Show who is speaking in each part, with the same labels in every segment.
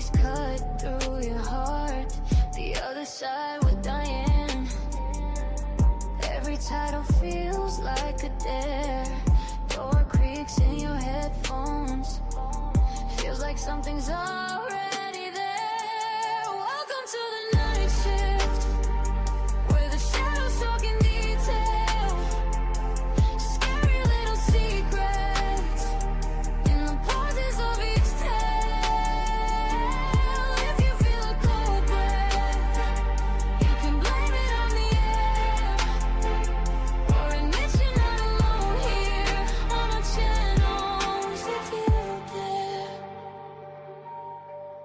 Speaker 1: just cut through your heart. The other side with Diane. Every title feels like a dare. Door creaks in your headphones. Feels like something's already there. Welcome to the night shift, where the shadows talk in detail. Scary little secrets in the pauses of each tale. If you feel a cold breath, you can blame it on the air, or admit you're not alone here on our channels if you dare.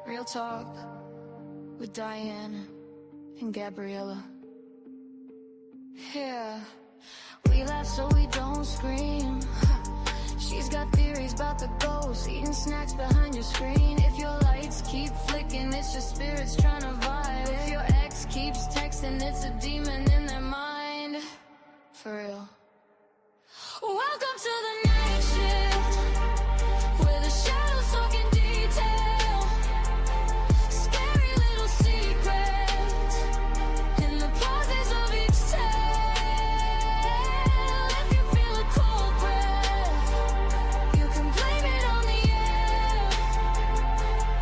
Speaker 1: Real talk with Diane and Gabriella. Yeah, we laugh so we don't scream. She's got theories about the ghosts, eating snacks behind your screen. If your lights keep flicking, it's your spirits trying to vibe. If your ex keeps texting, it's a demon in their mind. For real. Welcome to the night shift, where the shadows talk in detail. Scary little secrets in the pauses of each tale. If you feel a cold breath, you can blame it on the air,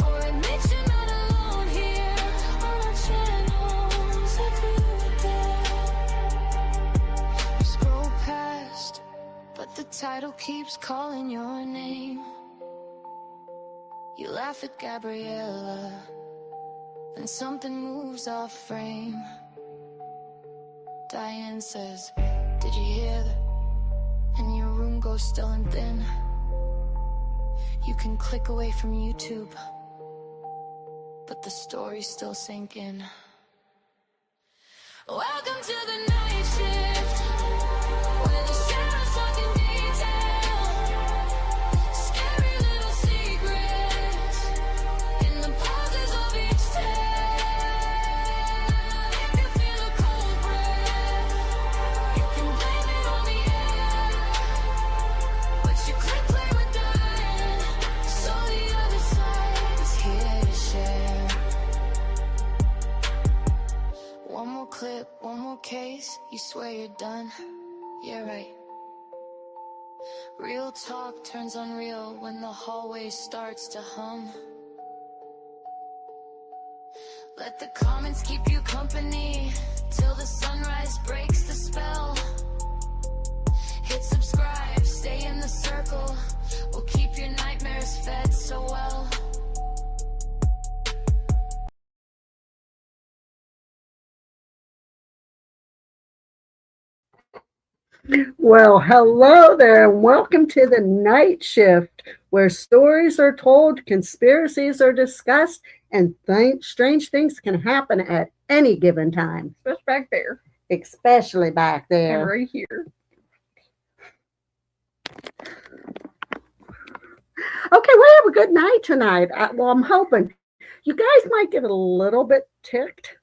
Speaker 1: or admit you're not alone here on our channels if you dare. We scroll past, but the title keeps calling your name. You laugh at Gabriella, then something moves off frame. Diane says, did you hear that? And your room goes still and thin. You can click away from YouTube, but the stories still sink in. Welcome to the night shift, where the shadows talk in detail. Scary little secrets in the pauses of each tale. If you feel a cold breath, you can blame it on the air, but you click play with Diane, so the other side is here to share. One more clip, one more case, you swear you're done. Yeah, right. Real talk turns unreal when the hallway starts to hum. Let the comments keep you company till the sunrise breaks the spell. Hit subscribe, stay in the circle. We'll keep your nightmares fed so well.
Speaker 2: Well, hello there, and welcome to the night shift, where stories are told, conspiracies are discussed, and strange things can happen at any given time.
Speaker 3: Especially back there.
Speaker 2: Especially back
Speaker 3: And
Speaker 2: there.
Speaker 3: right here.
Speaker 2: Okay, we have a good night tonight. Well, I'm hoping. You guys might get a little bit ticked.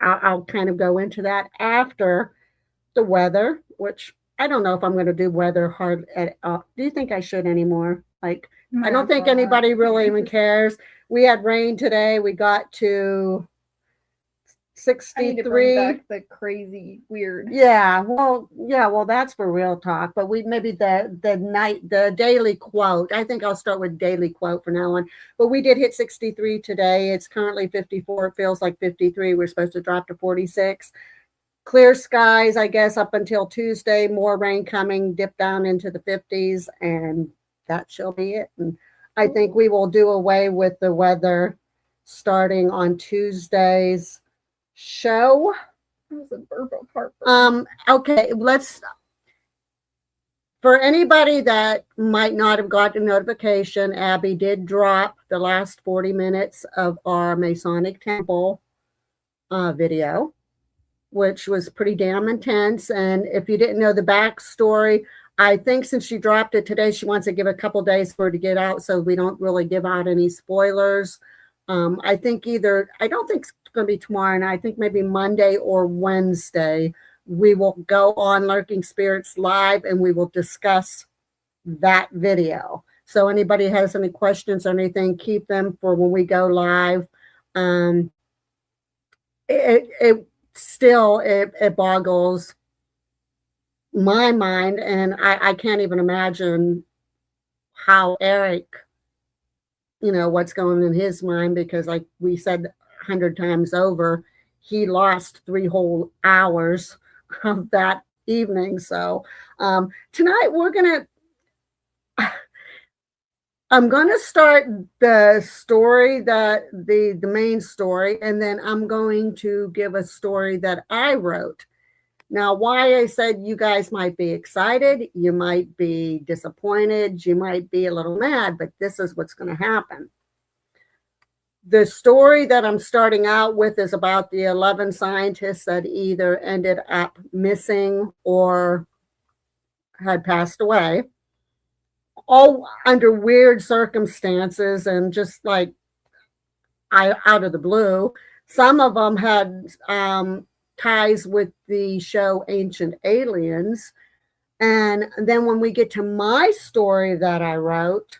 Speaker 2: I'll kind of go into that after the weather, which I don't know if I'm going to do weather hard at all. Do you think I should anymore? Like, I don't think anybody really even cares. We had rain today. We got to
Speaker 3: I need to bring
Speaker 2: 63.
Speaker 3: back the crazy weird.
Speaker 2: Yeah, well, that's for real talk. But we maybe the daily quote. I think I'll start with daily quote from now on. But we did hit 63 today. It's currently 54. It feels like 53. We're supposed to drop to 46. Clear skies, I guess, up until Tuesday. More rain coming, dip down into the 50s, and that shall be it. And I think we will do away with the weather starting on Tuesday's show.
Speaker 3: That was a burp of heartburn.
Speaker 2: Okay, for anybody that might not have gotten a notification, Abby did drop the last 40 minutes of our Masonic Temple video, which was pretty damn intense. And if you didn't know the backstory, I think since she dropped it today, she wants to give a couple days for it to get out, so we don't really give out any spoilers. I don't think it's going to be tomorrow night. I think maybe Monday or Wednesday we will go on Lurking Spirits Live and we will discuss that video. So anybody has any questions or anything, keep them for when we go live. It still boggles my mind, and I can't even imagine how Eric, what's going in his mind, because like we said 100 times over, he lost 3 whole hours of that evening. So tonight I'm gonna start the story, that the main story, and then I'm going to give a story that I wrote. Now, why I said you guys might be excited, you might be disappointed, you might be a little mad, but this is what's going to happen. The story that I'm starting out with is about the 11 scientists that either ended up missing or had passed away, all under weird circumstances and just like out of the blue. Some of them had ties with the show Ancient Aliens. And then when we get to my story that I wrote,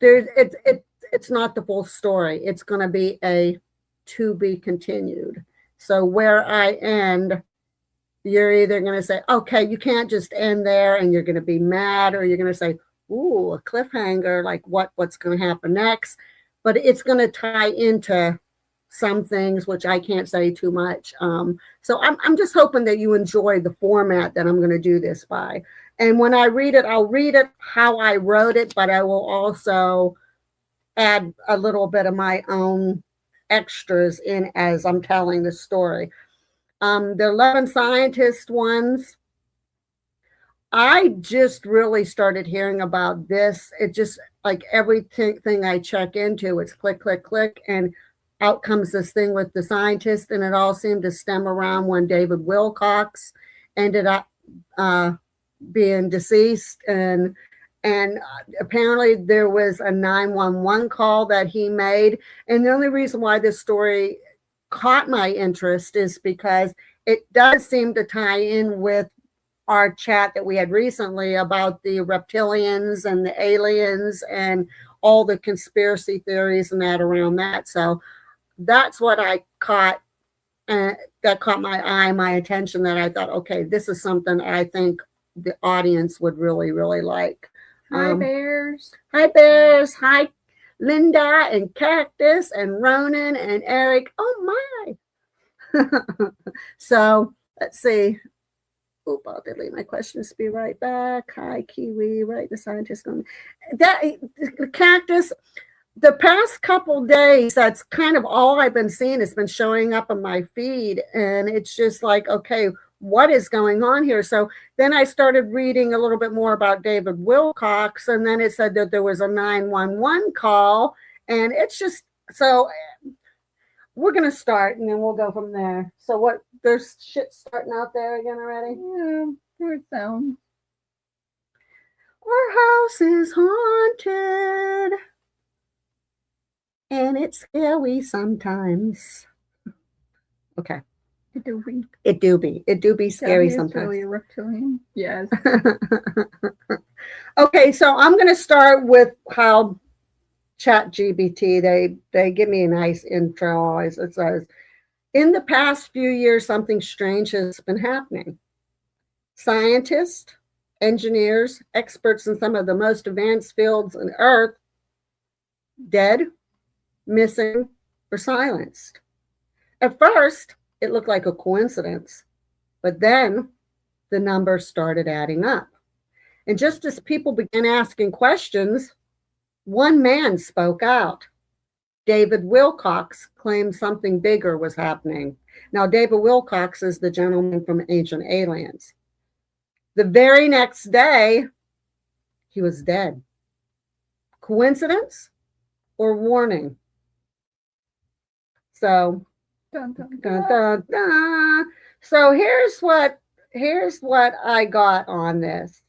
Speaker 2: it's not the full story. It's going to be a to be continued. So where I end, you're either going to say, okay, you can't just end there, and you're going to be mad, or you're going to say, ooh, a cliffhanger, like what's going to happen next. But it's going to tie into some things, which I can't say too much. So I'm just hoping that you enjoy the format that I'm going to do this by. And when I read it, I'll read it how I wrote it, but I will also add a little bit of my own extras in as I'm telling the story. The 11 scientist ones, I just really started hearing about this. It just, like everything I check into, it's click, click, click, and out comes this thing with the scientist, and it all seemed to stem around when David Wilcox ended up being deceased, and apparently there was a 911 call that he made. And the only reason why this story caught my interest is because it does seem to tie in with our chat that we had recently about the reptilians and the aliens and all the conspiracy theories and that around that. So that's what I caught, that caught my eye, my attention, that I thought, okay, this is something I think the audience would really, really like.
Speaker 3: Hi, Bears.
Speaker 2: Hi, Bears. Hi, Linda and Cactus and Ronan and Eric. Oh, my. So let's see. Oop, I'll delete my questions. Be right back. Hi, Kiwi. Right, the scientist. The Cactus. The past couple days, that's kind of all I've been seeing. It's been showing up on my feed, and it's just like, okay, what is going on here? So then I started reading a little bit more about David Wilcox, and then it said that there was a 911 call, and it's just, so we're going to start, and then we'll go from there. So what, there's shit starting out there again already?
Speaker 3: Yeah, weird sound.
Speaker 2: Our house is haunted. And it's scary sometimes. Okay.
Speaker 3: It do be.
Speaker 2: It do be scary sometimes.
Speaker 3: Really a reptilian. Yes.
Speaker 2: Okay, so I'm going to start with how ChatGPT, they give me a nice intro always. It says, in the past few years, something strange has been happening. Scientists, engineers, experts in some of the most advanced fields on Earth, dead, missing, or silenced. At first, it looked like a coincidence, but then the numbers started adding up. And just as people began asking questions, one man spoke out. David Wilcox claimed something bigger was happening. Now, David Wilcox is the gentleman from Ancient Aliens. The very next day, he was dead. Coincidence or warning? So,
Speaker 3: Dun, dun,
Speaker 2: dun, dun, dun. So here's what I got on this.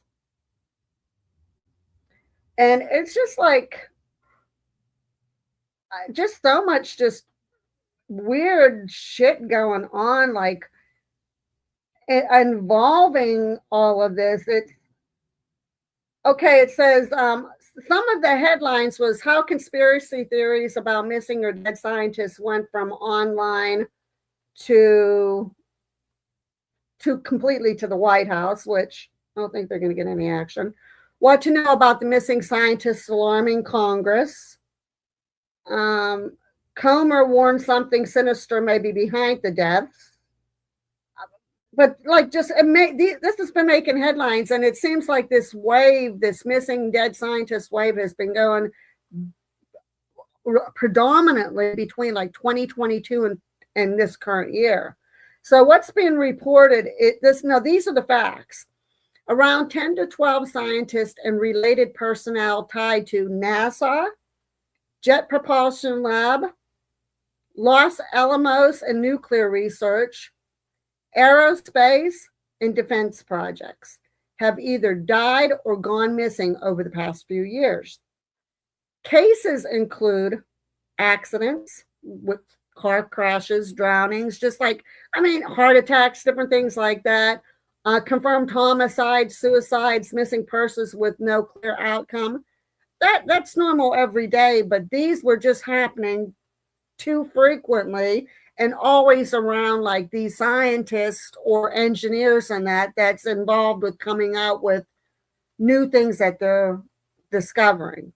Speaker 2: And it's just like, just so much just weird shit going on, like involving all of this. Okay, it says some of the headlines was how conspiracy theories about missing or dead scientists went from online to completely to the White House, which I don't think they're going to get any action. What to know about the missing scientists alarming Congress. Comer warned something sinister may be behind the deaths. But like this has been making headlines, and it seems like this wave, this missing dead scientist wave, has been going predominantly between like 2022 and this current year. So what's being reported, these are the facts. Around 10 to 12 scientists and related personnel tied to NASA, Jet Propulsion Lab, Los Alamos and nuclear research, aerospace, and defense projects have either died or gone missing over the past few years. Cases include accidents with car crashes, drownings, heart attacks, different things like that, confirmed homicides, suicides, missing persons with no clear outcome. That's normal every day, but these were just happening too frequently and always around like these scientists or engineers and that's involved with coming out with new things that they're discovering.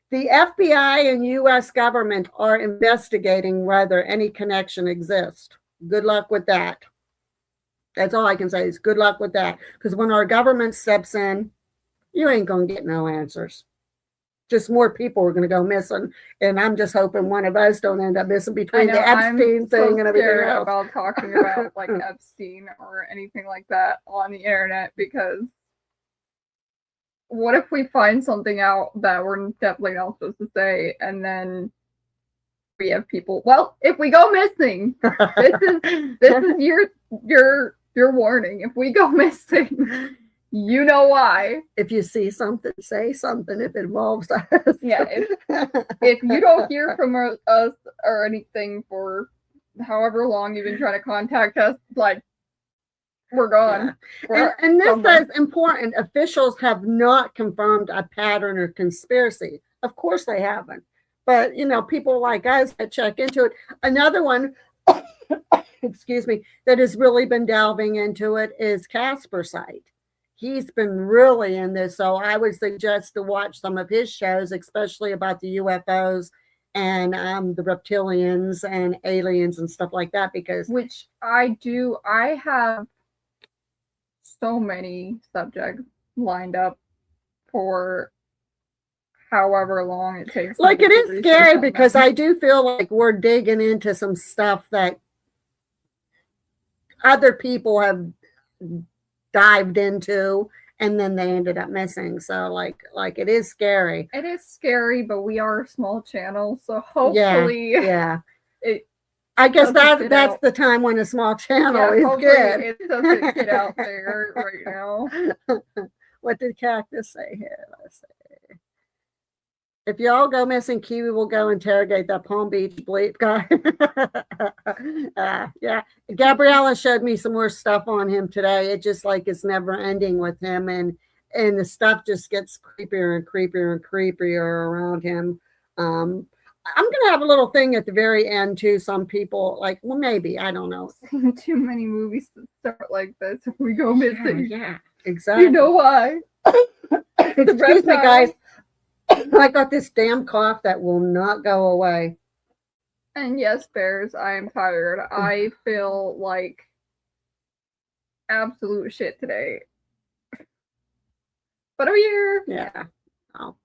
Speaker 2: The FBI and US government are investigating whether any connection exists. Good luck with that. That's all I can say is good luck with that. Because when our government steps in, you ain't going to get no answers. Just more people are going to go missing, and I'm just hoping one of us don't end up missing between the Epstein thing and everything else.
Speaker 3: About talking about like Epstein or anything like that on the internet, because what if we find something out that we're definitely not supposed to say, and then we have people? Well, if we go missing, this is your warning. If we go missing. You know why.
Speaker 2: If you see something, say something if it involves us.
Speaker 3: Yeah, if you don't hear from us or anything for however long you've been trying to contact us, like, we're gone.
Speaker 2: Yeah. And this says important. Officials have not confirmed a pattern or conspiracy. Of course they haven't. But, people like us that check into it. Another one, excuse me, that has really been delving into it is Casper Site. He's been really in this, so I would suggest to watch some of his shows, especially about the UFOs and the reptilians and aliens and stuff like that, because...
Speaker 3: Which I do. I have so many subjects lined up for however long it takes.
Speaker 2: Like, it is scary because I do feel like we're digging into some stuff that other people have dived into and then they ended up missing. So like it is scary.
Speaker 3: It is scary, but we are a small channel, so hopefully
Speaker 2: I guess that's the time when a small channel is good.
Speaker 3: It doesn't get out there right now.
Speaker 2: What did Cactus say here? Let's see. If y'all go missing, Kiwi will go interrogate that Palm Beach bleep guy. Yeah. Gabriella showed me some more stuff on him today. It just like it's never ending with him, and the stuff just gets creepier and creepier and creepier around him. I'm gonna have a little thing at the very end too. Some people like, well, maybe, I don't know.
Speaker 3: Too many movies to start like this if we go missing.
Speaker 2: Yeah, exactly.
Speaker 3: You know why?
Speaker 2: Excuse me, guys. I got this damn cough that will not go away.
Speaker 3: And yes, Bears, I am tired. I feel like absolute shit today. But I'm here.
Speaker 2: Yeah. Oh.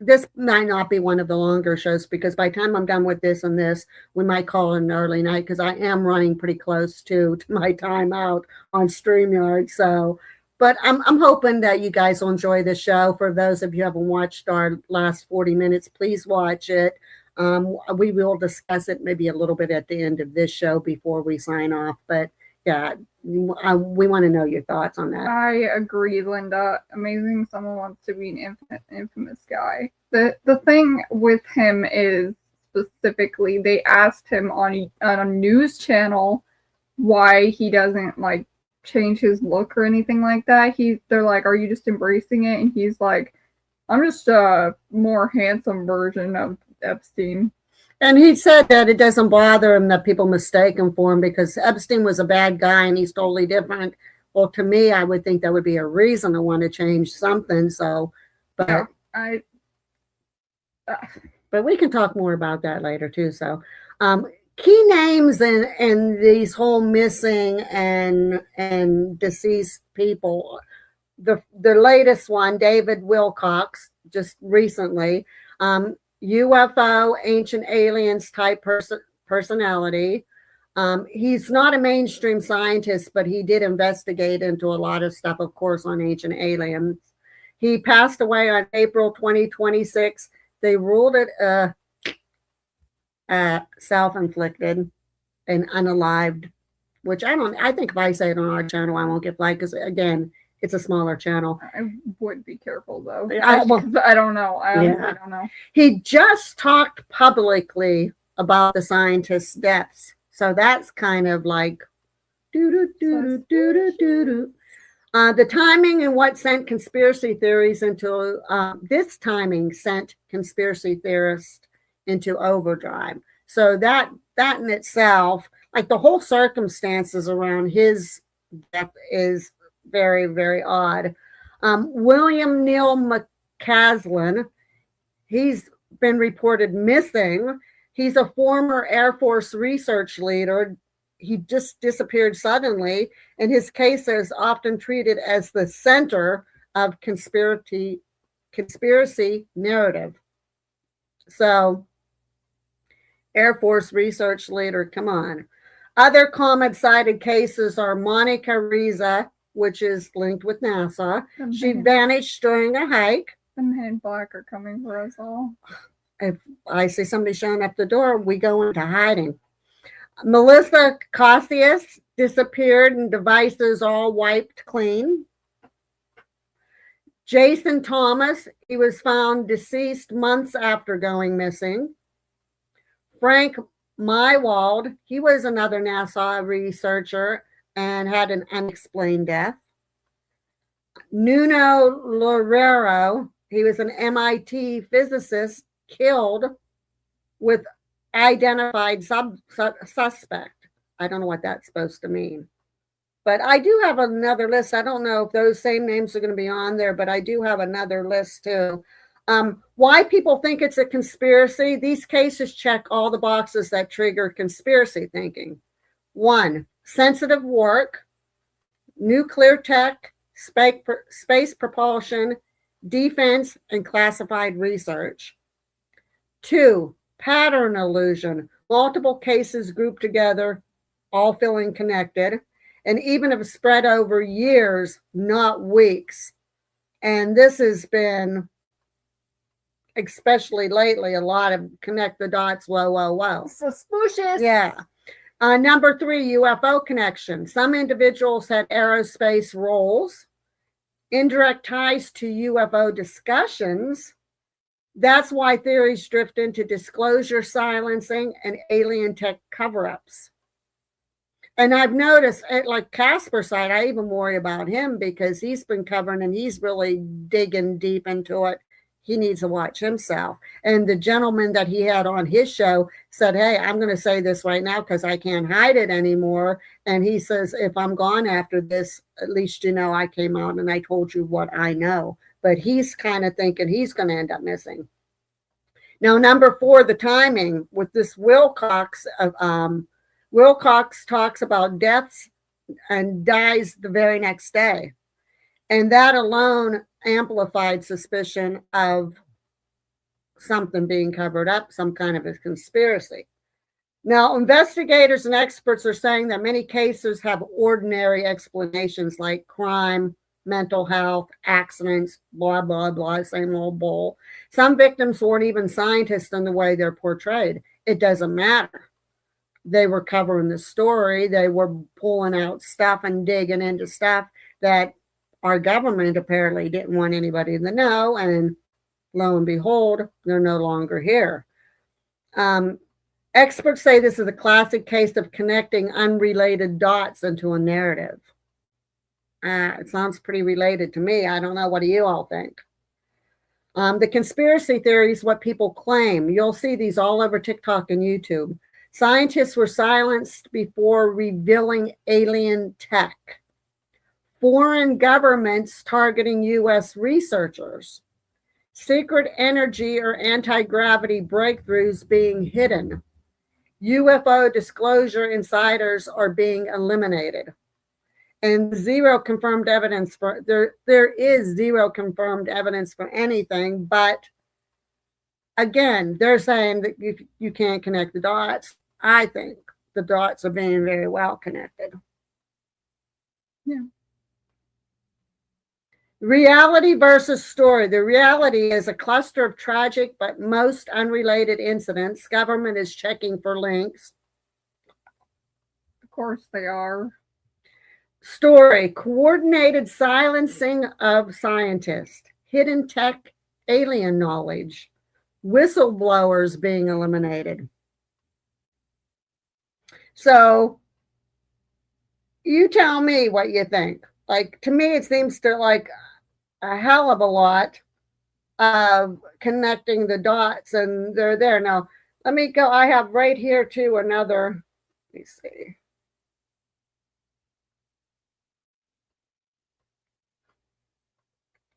Speaker 2: This might not be one of the longer shows because by the time I'm done with this and this, we might call it an early night because I am running pretty close to my time out on StreamYard. So, but I'm hoping that you guys will enjoy the show. For those of you who haven't watched our last 40 minutes, please watch it. We will discuss it maybe a little bit at the end of this show before we sign off. But yeah, we want to know your thoughts on that.
Speaker 3: I agree, Linda. Amazing someone wants to be an infamous guy. The thing with him is specifically they asked him on a news channel why he doesn't like change his look or anything like that. They're like, "Are you just embracing it?" And he's like, "I'm just a more handsome version of Epstein."
Speaker 2: And he said that it doesn't bother him that people mistake him for him because Epstein was a bad guy and he's totally different. Well, to me, I would think that would be a reason to want to change something. So,
Speaker 3: Yeah,
Speaker 2: but we can talk more about that later too. So, key names in these whole missing and deceased people. The latest one, David Wilcox, just recently. UFO, ancient aliens type personality. He's not a mainstream scientist, but he did investigate into a lot of stuff, of course, on ancient aliens. He passed away on April 2026. They ruled it self-inflicted and unalived, which I think if I say it on our channel, I won't get flagged because, again, it's a smaller channel.
Speaker 3: I would be careful though.
Speaker 2: I
Speaker 3: don't know. I honestly don't know.
Speaker 2: He just talked publicly about the scientist's deaths. So that's kind of like the timing and what sent conspiracy theories into this timing sent conspiracy theorists into overdrive. So that in itself, like the whole circumstances around his death is very, very odd. William Neal McCaslin, he's been reported missing. He's a former Air Force research leader. He just disappeared suddenly, and his case is often treated as the center of conspiracy narrative. So, Air Force research leader, come on. Other common cited cases are Monica Riza, which is linked with NASA. She vanished during a hike.
Speaker 3: The Men in Black are coming for us all.
Speaker 2: If I see somebody showing up the door, we go into hiding. Melissa Cassius disappeared and devices all wiped clean. Jason Thomas, he was found deceased months after going missing. Frank Mywald, he was another NASA researcher and had an unexplained death. Nuno Loureiro, he was an MIT physicist, killed with identified suspect. I don't know what that's supposed to mean. But I do have another list. I don't know if those same names are going to be on there, but I do have another list too. Why people think it's a conspiracy. These cases check all the boxes that trigger conspiracy thinking. 1, sensitive work, nuclear tech, space propulsion, defense, and classified research. 2, pattern illusion, multiple cases grouped together, all feeling connected, and even if spread over years, not weeks. And this has been, especially lately, a lot of connect the dots, whoa.
Speaker 3: Suspicious.
Speaker 2: Yeah. Number 3, UFO connection. Some individuals had aerospace roles, indirect ties to UFO discussions. That's why theories drift into disclosure silencing and alien tech cover-ups. And I've noticed, like Casper side, I even worry about him because he's been covering and he's really digging deep into it. He needs to watch himself. And the gentleman that he had on his show said, hey, I'm going to say this right now because I can't hide it anymore. And he says, if I'm gone after this, at least you know I came out and I told you what I know. But he's kind of thinking he's going to end up missing. Now, number 4, the timing with this Wilcox. Wilcox talks about deaths and dies the very next day. And that alone amplified suspicion of something being covered up, some kind of a conspiracy. Now, investigators and experts are saying that many cases have ordinary explanations like crime, mental health, accidents, blah, blah, blah, same old bull. Some victims weren't even scientists in the way they're portrayed. It doesn't matter. They were covering the story. They were pulling out stuff and digging into stuff that our government apparently didn't want anybody to know. And lo and behold, they're no longer here. Experts say this is a classic case of connecting unrelated dots into a narrative. It sounds pretty related to me. I don't know. What do you all think? The conspiracy theories, what people claim. You'll see these all over TikTok and YouTube. Scientists were silenced before revealing alien tech. Foreign governments targeting U.S. researchers. Secret energy or anti-gravity breakthroughs being hidden. UFO disclosure insiders are being eliminated. And zero confirmed evidence for there is zero confirmed evidence for anything, but again, they're saying that you can't connect the dots. I think the dots are being very well connected.
Speaker 3: Yeah.
Speaker 2: Reality versus story. The reality is a cluster of tragic but most unrelated incidents. Government is checking for links.
Speaker 3: Of course they are.
Speaker 2: Story. Coordinated silencing of scientists. Hidden tech alien knowledge. Whistleblowers being eliminated. So you tell me what you think. Like, to me, it seems to like a hell of a lot of connecting the dots, and they're there. Now, let me go. I have right here too another, let me see.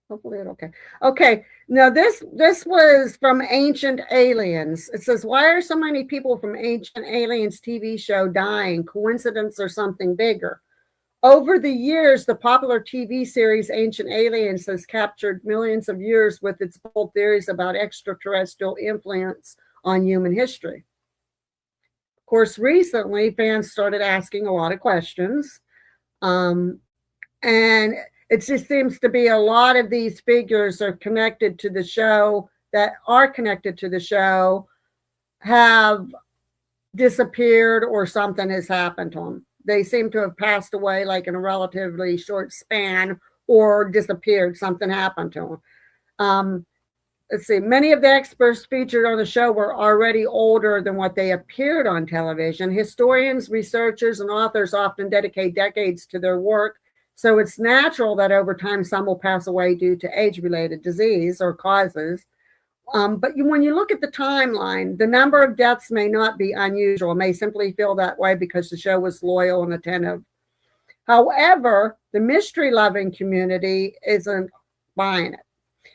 Speaker 2: Hopefully it's okay. Okay, now this was from Ancient Aliens. It says, why are so many people from Ancient Aliens TV show dying? Coincidence or something bigger? Over the years, the popular TV series Ancient Aliens has captured millions of viewers with its bold theories about extraterrestrial influence on human history. Of course, recently, fans started asking a lot of questions. And it just seems to be a lot of these figures are connected to the show, that are connected to the show, have disappeared or something has happened to them. They seem to have passed away like in a relatively short span or disappeared. Something happened to them. Let's see. Many of the experts featured on the show were already older than what they appeared on television. Historians, researchers, and authors often dedicate decades to their work. So it's natural that over time some will pass away due to age-related disease or causes. But when you look at the timeline, the number of deaths may not be unusual. It may simply feel that way because the show was loyal and attentive. However, the mystery-loving community isn't buying it.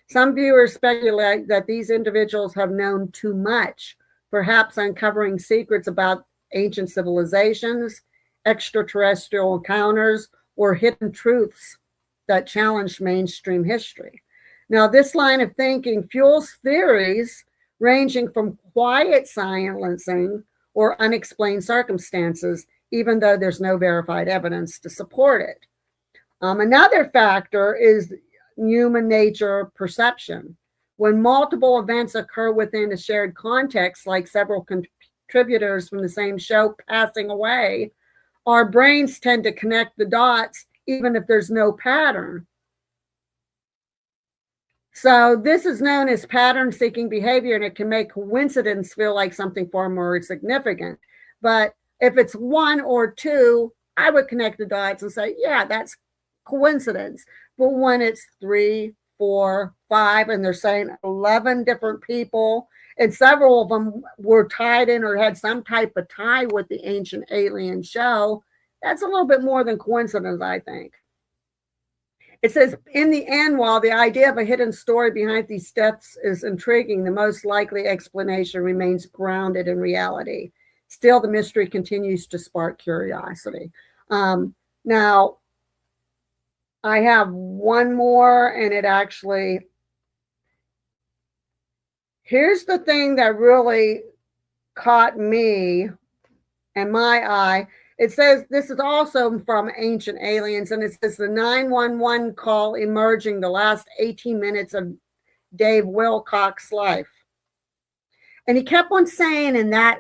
Speaker 2: Some viewers speculate that these individuals have known too much, perhaps uncovering secrets about ancient civilizations, extraterrestrial encounters, or hidden truths that challenge mainstream history. Now, this line of thinking fuels theories ranging from quiet silencing or unexplained circumstances, even though there's no verified evidence to support it. Another factor is human nature perception. When multiple events occur within a shared context, like several contributors from the same show passing away, our brains tend to connect the dots, even if there's no pattern. So this is known as pattern-seeking behavior, and it can make coincidence feel like something far more significant. But if it's one or two, I would connect the dots and say, yeah, that's coincidence. But when it's 3, 4, 5, and they're saying 11 different people, and several of them were tied in or had some type of tie with the Ancient Alien show, that's a little bit more than coincidence, I think. It says, in the end, while the idea of a hidden story behind these deaths is intriguing, the most likely explanation remains grounded in reality. Still, the mystery continues to spark curiosity. Now, I have one more, and it actually, here's the thing that really caught me and my eye. It says, this is also from Ancient Aliens, and it says the 911 call emerging the last 18 minutes of Dave Wilcox's life. And he kept on saying in that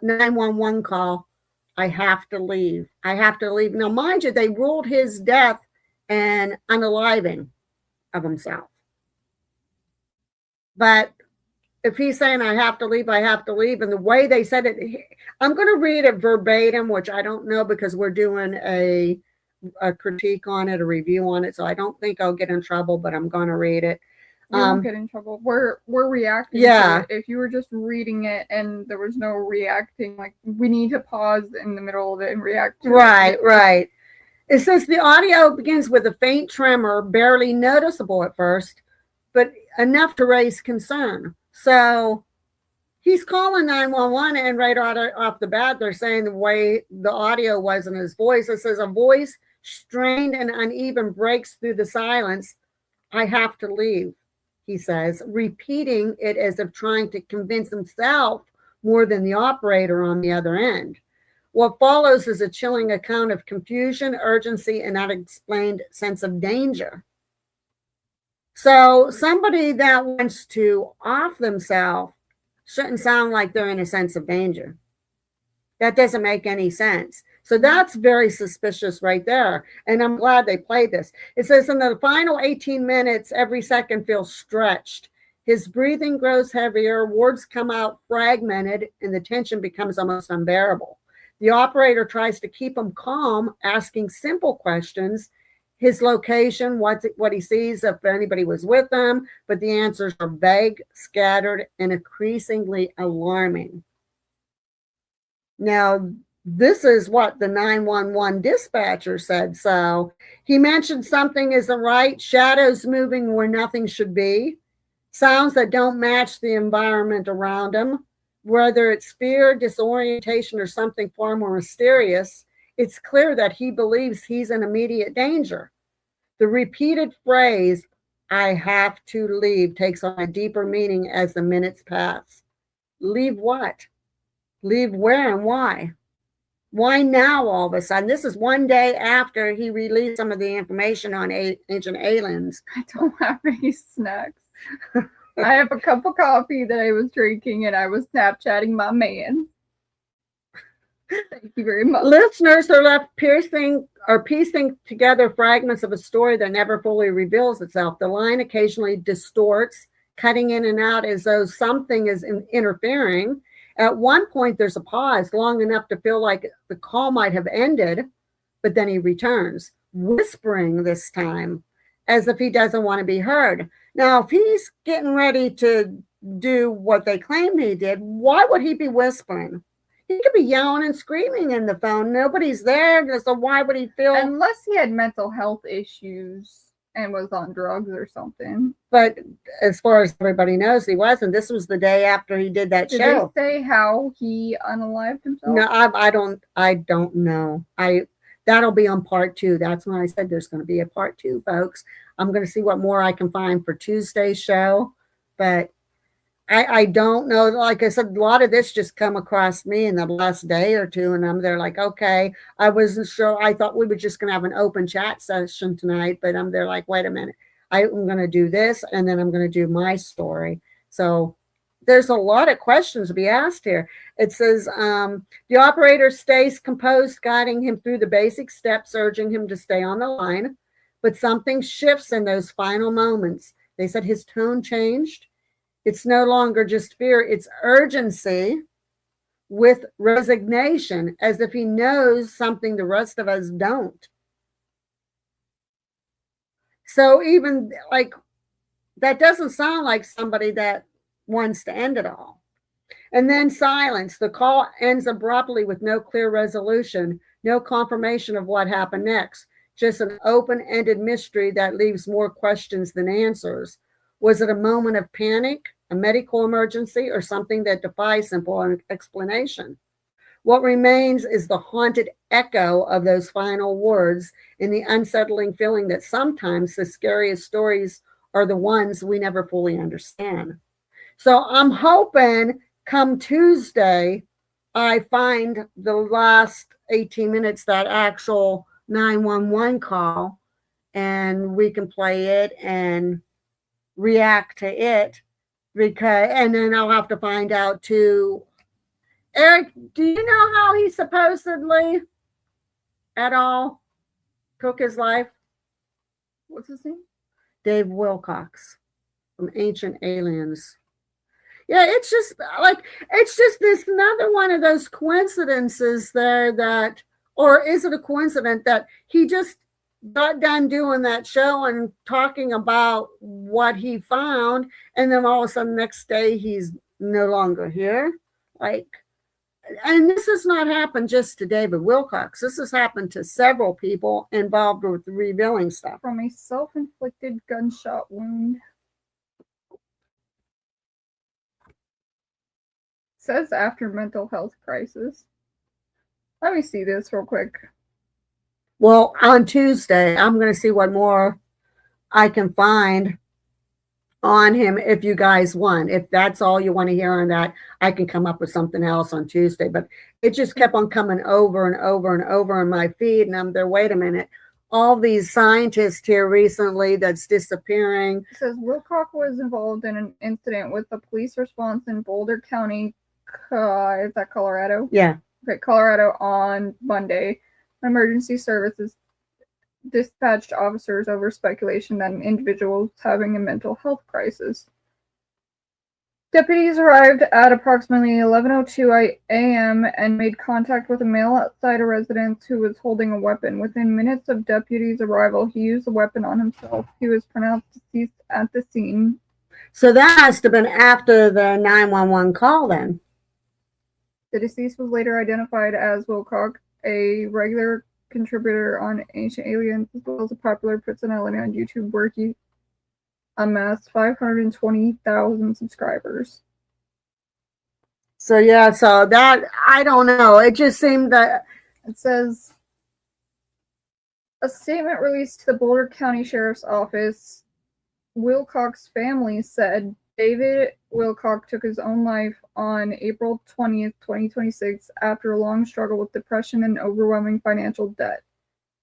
Speaker 2: 911 call, I have to leave. I have to leave. Now, mind you, they ruled his death an unaliving of himself. But if he's saying, I have to leave, and the way they said it, I'm going to read it verbatim, which I don't know because we're doing a a critique on it, a review on it, so I don't think I'll get in trouble, but I'm going to read it.
Speaker 3: You won't get in trouble. We're reacting
Speaker 2: Yeah.
Speaker 3: to it. If you were just reading it and there was no reacting, like we need to pause in the middle of it and react to it.
Speaker 2: Right. It says the audio begins with a faint tremor, barely noticeable at first, but enough to raise concern. So he's calling 911, and right off the bat, they're saying the way the audio was in his voice. It says a voice strained and uneven breaks through the silence. I have to leave, he says, repeating it as if trying to convince himself more than the operator on the other end. What follows is a chilling account of confusion, urgency, and unexplained sense of danger. So somebody that wants to off themselves shouldn't sound like they're in a sense of danger. That doesn't make any sense. So that's very suspicious right there. And I'm glad they played this. It says in the final 18 minutes, every second feels stretched. His breathing grows heavier, words come out fragmented, and the tension becomes almost unbearable. The operator tries to keep him calm, asking simple questions. His location, what he sees, if anybody was with him, but the answers are vague, scattered, and increasingly alarming. Now, this is what the 911 dispatcher said. So he mentioned something isn't right, shadows moving where nothing should be, sounds that don't match the environment around him, whether it's fear, disorientation, or something far more mysterious. It's clear that he believes he's in immediate danger. The repeated phrase, I have to leave, takes on a deeper meaning as the minutes pass. Leave what? Leave where and why? Why now all of a sudden? This is one day after he released some of the information on Ancient Aliens.
Speaker 3: I don't have any snacks. I have a cup of coffee that I was drinking and I was Snapchatting my man. Thank you very much.
Speaker 2: Listeners are left piecing together fragments of a story that never fully reveals itself. The line occasionally distorts, cutting in and out as though something is interfering. At one point, there's a pause long enough to feel like the call might have ended, but then he returns, whispering this time, as if he doesn't want to be heard. Now, if he's getting ready to do what they claim he did, why would he be whispering? He could be yelling and screaming in the phone. Nobody's there, so why would he feel?
Speaker 3: Unless he had mental health issues and was on drugs or something.
Speaker 2: But as far as everybody knows, he wasn't. This was the day after he did that show.
Speaker 3: Did they say how he unalived himself?
Speaker 2: No, I don't know. That'll be on part 2. That's when I said there's going to be a part 2, folks. I'm going to see what more I can find for Tuesday's show, but I don't know. Like I said, a lot of this just come across me in the last day or two, and I'm there like, okay, I wasn't sure. I thought we were just going to have an open chat session tonight, but I'm there like, wait a minute. I'm going to do this, and then I'm going to do my story. So there's a lot of questions to be asked here. It says the operator stays composed, guiding him through the basic steps, urging him to stay on the line. But something shifts in those final moments. They said his tone changed. It's no longer just fear, it's urgency with resignation, as if he knows something the rest of us don't. So even like, that doesn't sound like somebody that wants to end it all. And then silence. The call ends abruptly with no clear resolution, no confirmation of what happened next, just an open-ended mystery that leaves more questions than answers. Was it a moment of panic, a medical emergency, or something that defies simple explanation? What remains is the haunted echo of those final words and the unsettling feeling that sometimes the scariest stories are the ones we never fully understand. So I'm hoping come Tuesday, I find the last 18 minutes, that actual 911 call, and we can play it and react to it, and then I'll have to find out too. Eric, do you know how he supposedly at all took his life?
Speaker 3: What's his name?
Speaker 2: Dave Wilcox from Ancient Aliens. Yeah, it's just this another one of those coincidences there that Or is it a coincidence that he just got done doing that show and talking about what he found, and then all of a sudden next day he's no longer here? Like, and this has not happened just to David Wilcox. This has happened to several people involved with revealing stuff.
Speaker 3: From a self-inflicted gunshot wound. Says after mental health crisis. Let me see this real quick.
Speaker 2: Well, on Tuesday, I'm going to see what more I can find on him if you guys want. If that's all you want to hear on that, I can come up with something else on Tuesday. But it just kept on coming over and over and over in my feed. And I'm there, wait a minute. All these scientists here recently that's disappearing.
Speaker 3: It says Wilcox was involved in an incident with the police response in Boulder County. Is that Colorado?
Speaker 2: Yeah.
Speaker 3: Okay, Colorado on Monday. Emergency services dispatched officers over speculation that an individual was having a mental health crisis. Deputies arrived at approximately 11:02 a.m. and made contact with a male outside a residence who was holding a weapon. Within minutes of deputies' arrival, he used the weapon on himself. He was pronounced deceased at the scene.
Speaker 2: So that has to have been after the 911 call then.
Speaker 3: The deceased was later identified as Wilcox, a regular contributor on Ancient Aliens, as well as a popular personality on YouTube where he amassed 520,000 subscribers.
Speaker 2: So yeah, so that, I don't know. It just seemed that
Speaker 3: It says, a statement released to the Boulder County Sheriff's Office, Wilcox's family said David Wilcox took his own life on April 20th, 2026, after a long struggle with depression and overwhelming financial debt.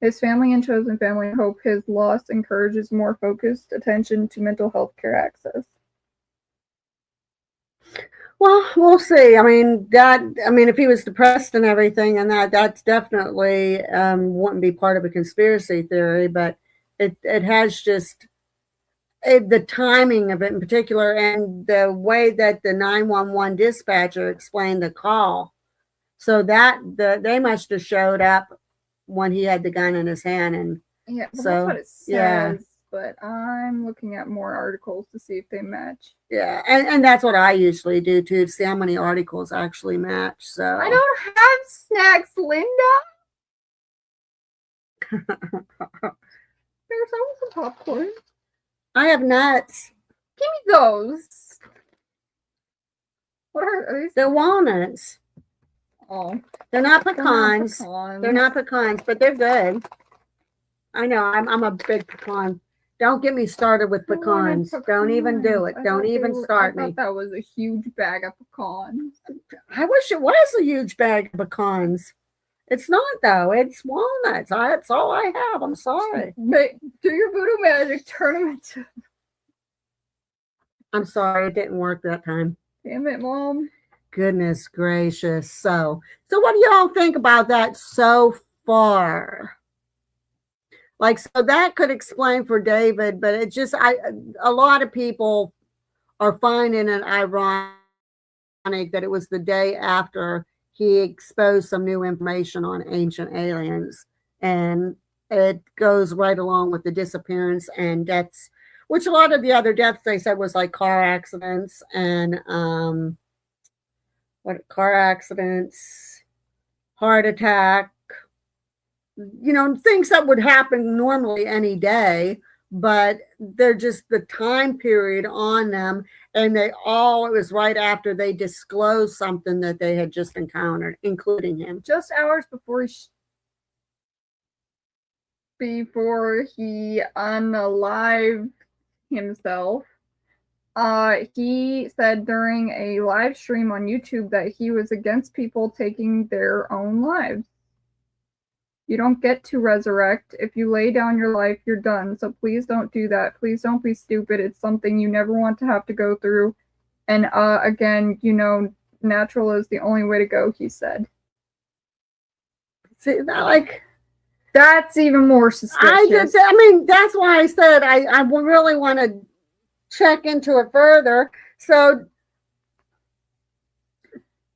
Speaker 3: His family and chosen family hope his loss encourages more focused attention to mental health care access.
Speaker 2: well, we'll see. I mean, if he was depressed and everything, and that's definitely wouldn't be part of a conspiracy theory, but it has just the timing of it in particular, and the way that the 911 dispatcher explained the call. So that they must have showed up when he had the gun in his hand, and
Speaker 3: Yeah, well,
Speaker 2: so,
Speaker 3: that's what it says,
Speaker 2: yeah.
Speaker 3: but I'm looking at more articles to see if they match.
Speaker 2: yeah, and that's what I usually do too, to see how many articles actually match. So
Speaker 3: I don't have snacks, Linda. There's always some popcorn.
Speaker 2: I have nuts.
Speaker 3: Give me those. What are these?
Speaker 2: They're walnuts.
Speaker 3: Oh,
Speaker 2: They're not
Speaker 3: they're not
Speaker 2: pecans.
Speaker 3: pecans.
Speaker 2: They're not pecans, but they're good. I know. I'm a big pecan. Don't get me started with
Speaker 3: I wanted
Speaker 2: pecans. Don't even do it.
Speaker 3: pecans. I
Speaker 2: Don't
Speaker 3: thought they
Speaker 2: even
Speaker 3: were-
Speaker 2: start
Speaker 3: I
Speaker 2: me.
Speaker 3: thought that was a huge bag of pecans.
Speaker 2: I wish it was a huge bag of pecans. It's not though. It's walnuts. That's all I have. I'm sorry.
Speaker 3: Do your voodoo magic. Turn them into.
Speaker 2: I'm sorry. It didn't work that time.
Speaker 3: Damn it, Mom.
Speaker 2: Goodness gracious. So what do y'all think about that so far? Like, so that could explain for David, but it just, a lot of people are finding it ironic that it was the day after he exposed some new information on Ancient Aliens, and it goes right along with the disappearance and deaths, which a lot of the other deaths they said was like car accidents and heart attack, things that would happen normally any day, but they're just the time period on them, and it was right after they disclosed something that they had just encountered, including him.
Speaker 3: Just hours before he unalived himself, he said during a live stream on YouTube that he was against people taking their own lives. You don't get to resurrect. If you lay down your life, you're done. So please don't do that. Please don't be stupid. It's something you never want to have to go through. And again, natural is the only way to go, he said.
Speaker 2: See,
Speaker 3: that's even more suspicious.
Speaker 2: That's why I said I really want to check into it further. So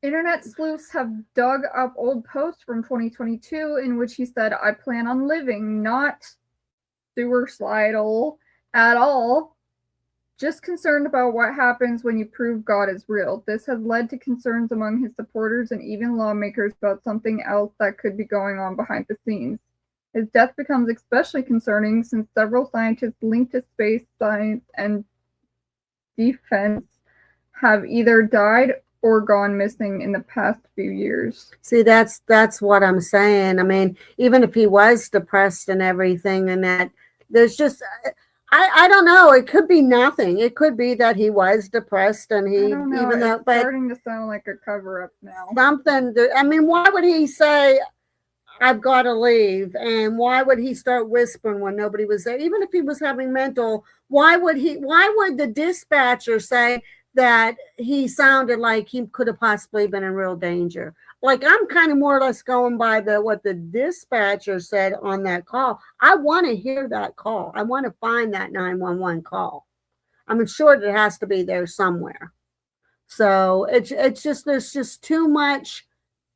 Speaker 3: Internet sleuths have dug up old posts from 2022 in which he said, "I plan on living, not suicidal at all. Just concerned about what happens when you prove God is real. This has led to concerns among his supporters and even lawmakers about something else that could be going on behind the scenes. His death becomes especially concerning since several scientists linked to space science and defense have either died or gone missing in the past few years."
Speaker 2: See, that's what I'm saying. I mean, even if he was depressed and everything, and that there's just, I don't know. It could be nothing. It could be that he was depressed and he,
Speaker 3: I don't know,
Speaker 2: even though,
Speaker 3: it's
Speaker 2: but
Speaker 3: starting to sound like a cover-up now.
Speaker 2: something. I mean, why would he say, "I've got to leave"? And why would he start whispering when nobody was there? Even if he was having mental, why would the dispatcher say that he sounded like he could have possibly been in real danger? Like, I'm kind of more or less going by what the dispatcher said on that call. I want to hear that call. I want to find that 911 call. I'm sure it has to be there somewhere. So it's just, there's just too much.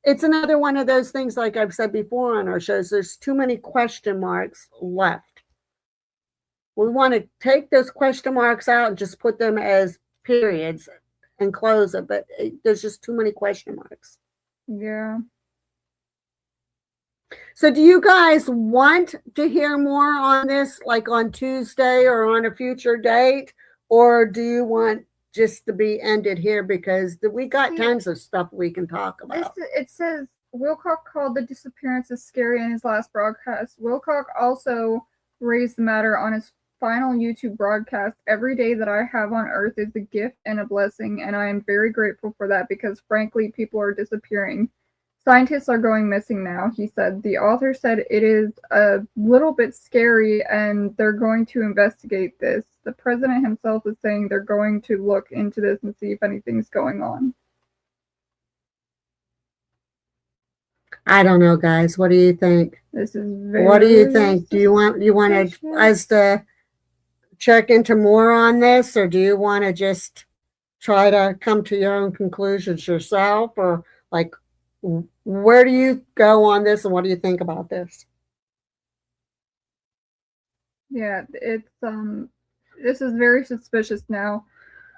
Speaker 2: It's another one of those things, like I've said before on our shows, there's too many question marks left. We want to take those question marks out and just put them as periods and close it, but there's just too many question marks.
Speaker 3: Yeah.
Speaker 2: So do you guys want to hear more on this, like on Tuesday or on a future date, or do you want just to be ended here, because we got tons of stuff we can talk about?
Speaker 3: It says Wilcock called the disappearances scary in his last broadcast. Wilcock also raised the matter on his final YouTube broadcast. "Every day that I have on earth is a gift and a blessing, and I am very grateful for that because frankly, people are disappearing. Scientists are going missing now," he said. The author said it is a little bit scary and they're going to investigate this. The president himself is saying they're going to look into this and see if anything's going on.
Speaker 2: I don't know, guys. What do you think?
Speaker 3: This is very
Speaker 2: What do you think? Do you want us to check into more on this, or do you want to just try to come to your own conclusions yourself, or like, where do you go on this, and what do you think about this?
Speaker 3: Yeah, it's this is very suspicious now.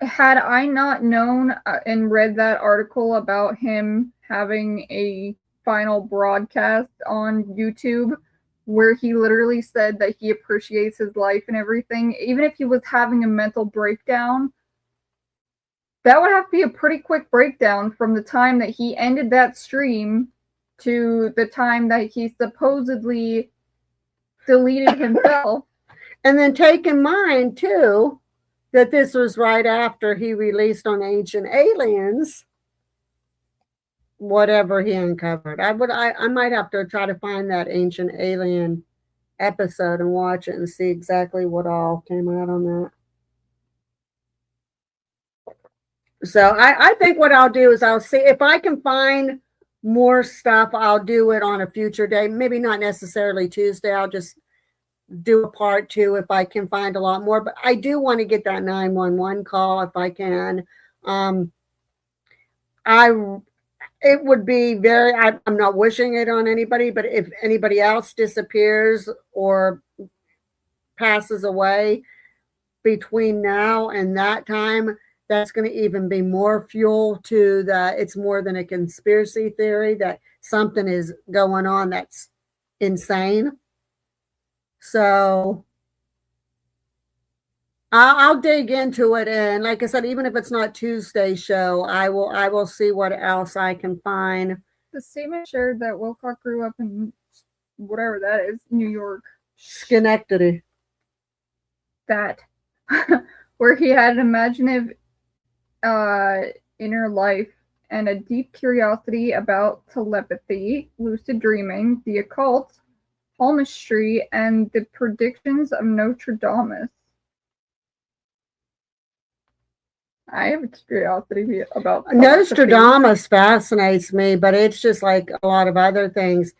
Speaker 3: Had I not known and read that article about him having a final broadcast on YouTube where he literally said that he appreciates his life and everything, even if he was having a mental breakdown, that would have to be a pretty quick breakdown from the time that he ended that stream to the time that he supposedly deleted himself.
Speaker 2: And then take in mind, too, that this was right after he released on Ancient Aliens whatever he uncovered. I might have to try to find that Ancient Alien episode and watch it and see exactly what all came out on that. So I think what I'll do is I'll see if I can find more stuff. I'll do it on a future day. Maybe not necessarily Tuesday. I'll just do a part 2 if I can find a lot more. But I do want to get that 911 call if I can. It would be I'm not wishing it on anybody, but if anybody else disappears or passes away between now and that time, that's going to even be more fuel to it's more than a conspiracy theory, that something is going on that's insane. So I'll dig into it, and like I said, even if it's not Tuesday's show, I will see what else I can find.
Speaker 3: The statement shared that Wilcock grew up in whatever that is, New York,
Speaker 2: Schenectady,
Speaker 3: that where he had an imaginative inner life and a deep curiosity about telepathy, lucid dreaming, the occult, palmistry, and the predictions of Nostradamus. I have a curiosity about
Speaker 2: Nostradamus fascinates me, but it's just like a lot of other things.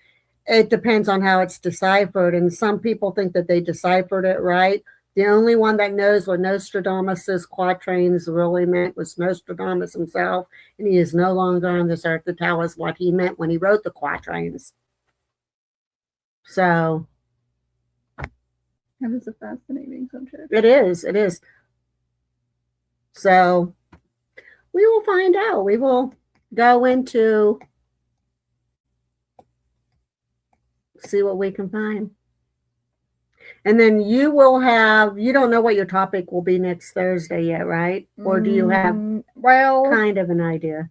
Speaker 2: It depends on how it's deciphered, and some people think that they deciphered it right. The only one that knows what Nostradamus' quatrains really meant was Nostradamus himself, and he is no longer on this earth to tell us what he meant when he wrote the quatrains. So
Speaker 3: That is a fascinating subject.
Speaker 2: it is. It is. So we will find out. We will go into see what we can find. And then you will have, you don't know what your topic will be next Thursday yet, right? Or do you have
Speaker 3: well,
Speaker 2: kind of an idea?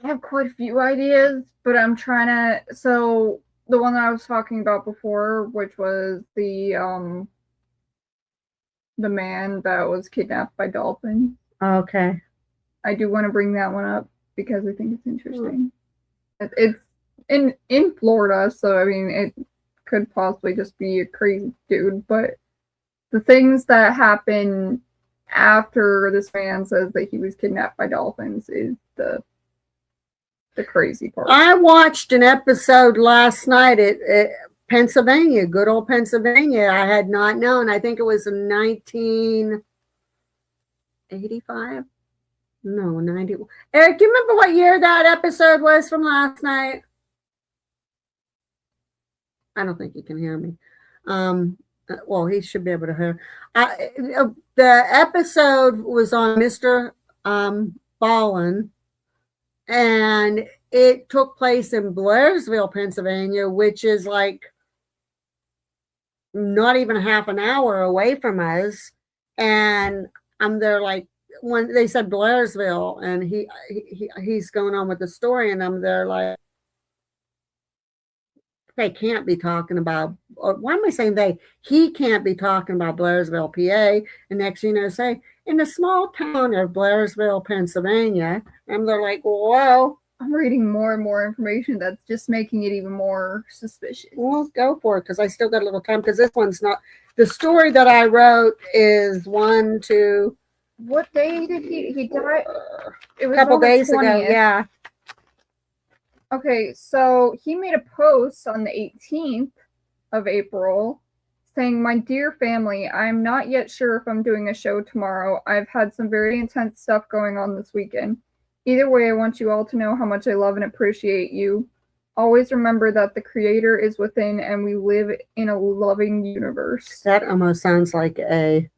Speaker 3: I have quite a few ideas, but I'm trying to. So the one that I was talking about before, which was the man that was kidnapped by dolphins.
Speaker 2: Okay.
Speaker 3: I do want to bring that one up because I think it's interesting. It's in Florida, so I mean it could possibly just be a crazy dude, but the things that happen after this man says that he was kidnapped by dolphins is the crazy part.
Speaker 2: I watched an episode last night at Pennsylvania, good old Pennsylvania. I had not known. I think it was in 1985. No, 90. Eric, do you remember what year that episode was from last night? I don't think he can hear me. Well, he should be able to hear. The episode was on Mr. Ballin, and it took place in Blairsville, Pennsylvania, which is like not even half an hour away from us. And I'm there like, when they said Blairsville, and he's going on with the story, and I'm there like, they can't be talking about, or why am I saying they? He can't be talking about Blairsville, PA. And next thing you know, say, in the small town of Blairsville, Pennsylvania. And they're like, whoa.
Speaker 3: I'm reading more and more information that's just making it even more suspicious.
Speaker 2: Well, go for it, because I still got a little time, because this one's not, the story that I wrote is 1, 2.
Speaker 3: What day did he die? It was
Speaker 2: A couple
Speaker 3: on the
Speaker 2: days ago,
Speaker 3: 20th.
Speaker 2: yeah.
Speaker 3: Okay, so he made a post on the 18th of April saying, "My dear family, I'm not yet sure if I'm doing a show tomorrow. I've had some very intense stuff going on this weekend. Either way, I want you all to know how much I love and appreciate you. Always remember that the Creator is within and we live in a loving universe."
Speaker 2: That almost sounds like a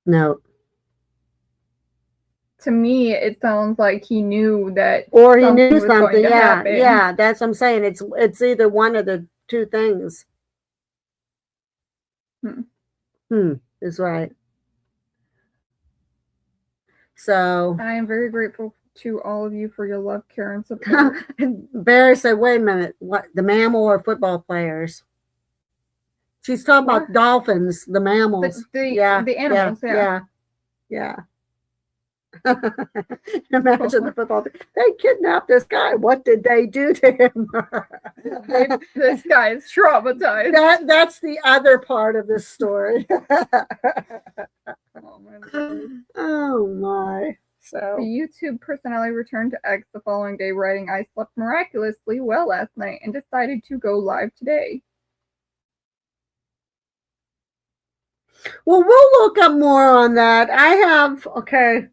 Speaker 2: note.
Speaker 3: To me, it sounds like he knew that,
Speaker 2: Or he
Speaker 3: something
Speaker 2: knew
Speaker 3: was going
Speaker 2: something.
Speaker 3: to
Speaker 2: Yeah,
Speaker 3: happen.
Speaker 2: yeah. That's what I'm saying. It's either one of the two things. Is right. So
Speaker 3: I am very grateful to all of you for your love, care, and support.
Speaker 2: Barry said, wait a minute, what, the mammal or football players? She's talking about
Speaker 3: What?
Speaker 2: dolphins, the mammals.
Speaker 3: The animals,
Speaker 2: yeah. Imagine the football team. They kidnapped this guy. What did they do to him?
Speaker 3: This guy is traumatized.
Speaker 2: That's the other part of this story.
Speaker 3: Oh my Lord.
Speaker 2: Oh my. So
Speaker 3: The YouTube personality returned to X the following day, writing, "I slept miraculously well last night and decided to go live today."
Speaker 2: well, we'll look up more on that. I have okay.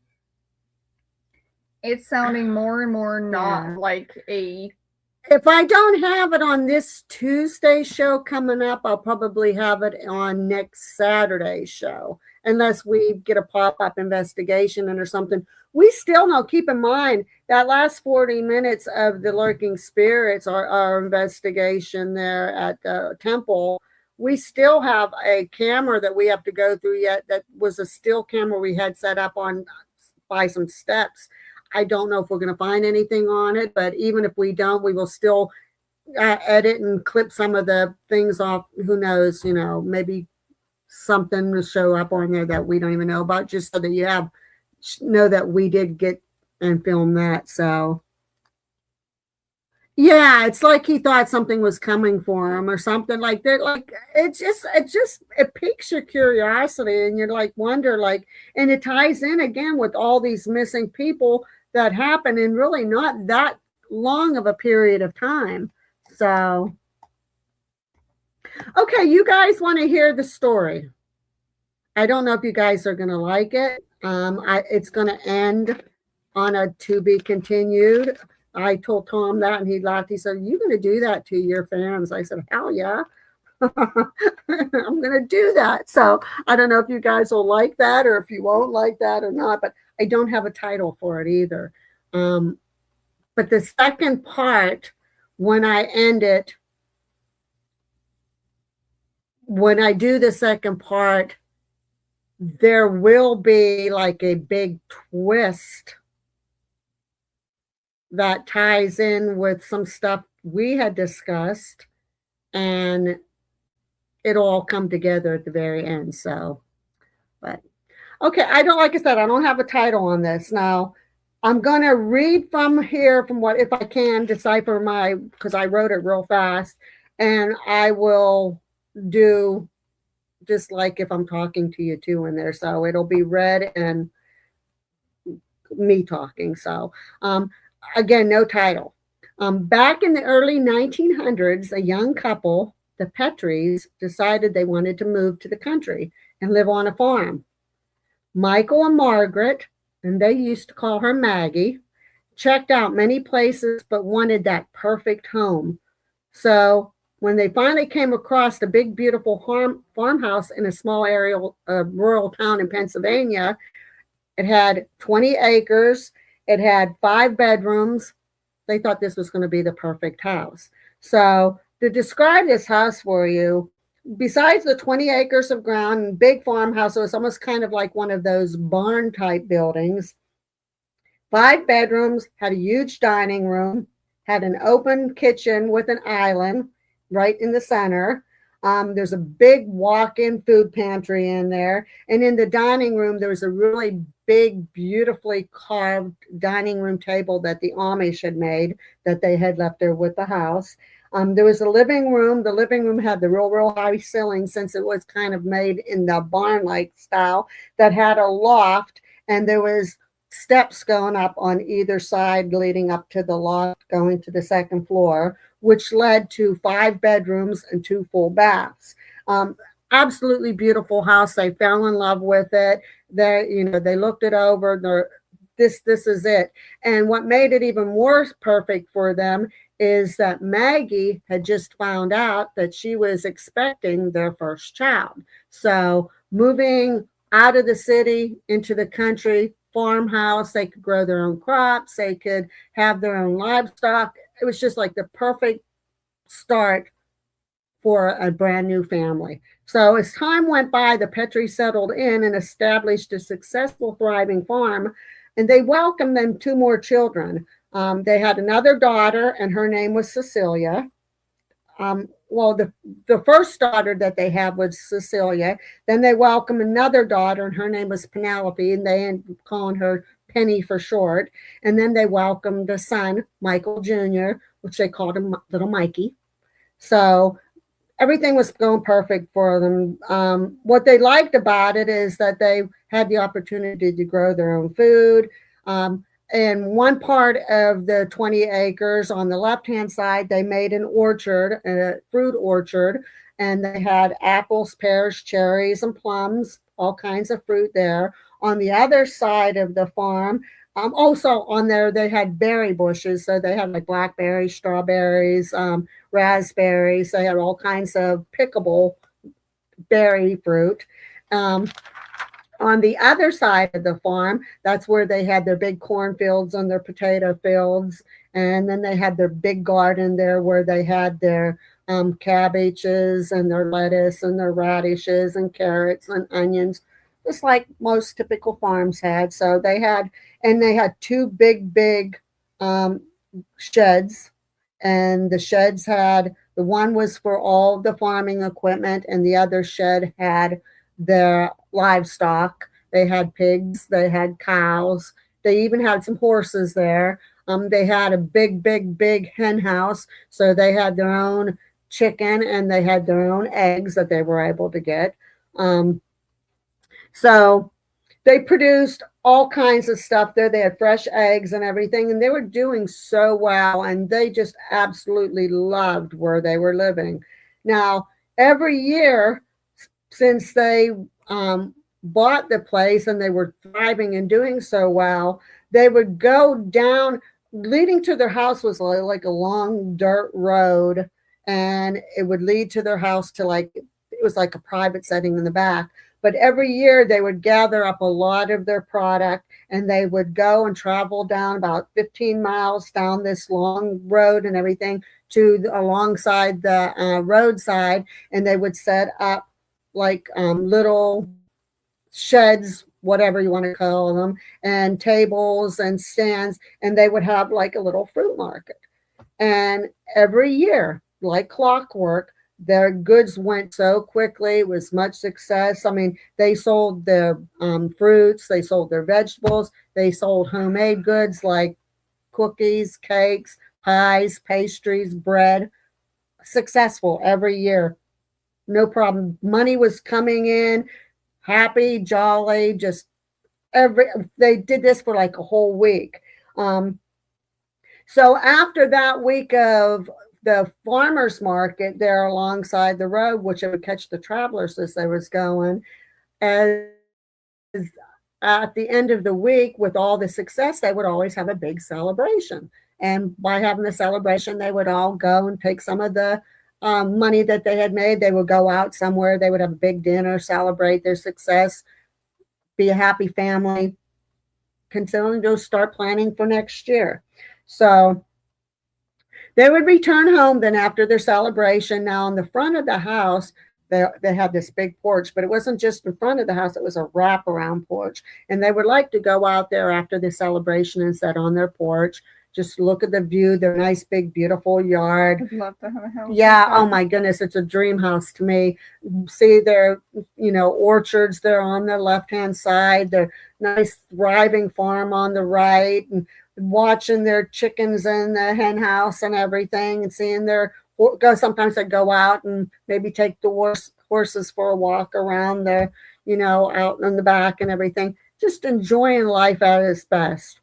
Speaker 3: It's sounding more and more not
Speaker 2: Yeah.
Speaker 3: like a.
Speaker 2: If I don't have it on this Tuesday show coming up, I'll probably have it on next Saturday's show, unless we get a pop-up investigation or something. We still know, keep in mind, that last 40 minutes of the Lurking Spirits, our investigation there at the temple, we still have a camera that we have to go through yet. That was a still camera we had set up on by some steps. I don't know if we're going to find anything on it, but even if we don't, we will still edit and clip some of the things off. Who knows, maybe something will show up on there that we don't even know about, just so that you know that we did get and film that. So yeah, it's like he thought something was coming for him or something like that. Like it piques your curiosity, and you're like wonder, like, and it ties in again with all these missing people that happen in really not that long of a period of time. So Okay, you guys want to hear the story. I don't know if you guys are going to like it. It's going to end on a to be continued. I told Tom that and he laughed. He said, "You going to do that to your fans?" I said, "Hell yeah." I'm going to do that. So I don't know if you guys will like that or if you won't like that or not, but I don't have a title for it either. But the second part, when I end it, when I do the second part, there will be like a big twist that ties in with some stuff we had discussed, and it'll all come together at the very end. So, but okay, like I said, I don't have a title on this. Now, I'm going to read from here, from what, if I can decipher because I wrote it real fast, and I will do just like if I'm talking to you too in there. So it'll be read and me talking. So, again, no title. Back in the early 1900s, a young couple, the Petrys, decided they wanted to move to the country and live on a farm. Michael and Margaret, and they used to call her Maggie, checked out many places but wanted that perfect home. So when they finally came across a big, beautiful farmhouse in a small rural town in Pennsylvania, it had 20 acres. It had 5 bedrooms. They thought this was going to be the perfect house. So to describe this house for you, besides the 20 acres of ground and big farmhouse, it was almost kind of like one of those barn type buildings. 5 bedrooms, had a huge dining room, had an open kitchen with an island right in the center. There's a big walk-in food pantry in there. And in the dining room, there was a really big, beautifully carved dining room table that the Amish had made that they had left there with the house. There was a living room. The living room had the real high ceiling, since it was kind of made in the barn-like style, that had a loft, and there was steps going up on either side leading up to the loft going to the second floor, which led to 5 bedrooms and 2 full baths. Absolutely beautiful house. They fell in love with it. They looked it over. This is it. And what made it even more perfect for them is that Maggie had just found out that she was expecting their first child. So moving out of the city into the country, farmhouse, they could grow their own crops, they could have their own livestock. It was just like the perfect start for a brand new family. So as time went by, the Petrys settled in and established a successful, thriving farm, and they welcomed them 2 more children. They had another daughter, and her name was Cecilia. The first daughter that they had was Cecilia. Then they welcomed another daughter, and her name was Penelope, and they ended up calling her Penny for short. And then they welcomed a son, Michael Jr., which they called him Little Mikey. So everything was going perfect for them. What they liked about it is that they had the opportunity to grow their own food. In one part of the 20 acres on the left-hand side, they made an orchard, a fruit orchard, and they had apples, pears, cherries, and plums, all kinds of fruit there. On the other side of the farm, also on there, they had berry bushes. So they had like blackberries, strawberries, raspberries. They had all kinds of pickable berry fruit. On the other side of the farm, that's where they had their big cornfields and their potato fields. And then they had their big garden there where they had their cabbages and their lettuce and their radishes and carrots and onions, just like most typical farms had. So they had 2 big sheds. And the sheds the one was for all the farming equipment, and the other shed had their livestock. They had pigs, they had cows, they even had some horses there. They had a big hen house, so they had their own chicken and they had their own eggs that they were able to get. So they produced all kinds of stuff there. They had fresh eggs and everything, and they were doing so well, and they just absolutely loved where they were living. Now, every year since they bought the place and they were thriving and doing so well, they would go down. Leading to their house was like a long dirt road, and it would lead to their house to like, it was like a private setting in the back. But every year they would gather up a lot of their product and they would go and travel down about 15 miles down this long road and everything to alongside the roadside, and they would set up like little sheds, whatever you want to call them, and tables and stands, and they would have like a little fruit market. And every year, like clockwork, their goods went so quickly. It was much success. I mean, they sold their fruits, they sold their vegetables, they sold homemade goods like cookies, cakes, pies, pastries, bread. Successful every year. No problem. Money was coming in, happy, jolly, just they did this for like a whole week. So after that week of the farmers market there alongside the road, which it would catch the travelers as they was going, as at the end of the week with all the success, they would always have a big celebration. And by having the celebration, they would all go and take some of the money that they had made. They would go out somewhere. They would have a big dinner, celebrate their success, be a happy family, continuing to start planning for next year. So they would return home then after their celebration. Now, in the front of the house, they had this big porch, but it wasn't just in front of the house. It was a wraparound porch. And they would like to go out there after the celebration and sit on their porch, just look at the view, their nice, big, beautiful yard.
Speaker 3: I'd love to have a house.
Speaker 2: Yeah. Oh my goodness. It's a dream house to me. See their, orchards there on the left-hand side, their nice, thriving farm on the right, and watching their chickens in the hen house and everything, and seeing sometimes they go out and maybe take the horses for a walk around there, out in the back and everything, just enjoying life at its best.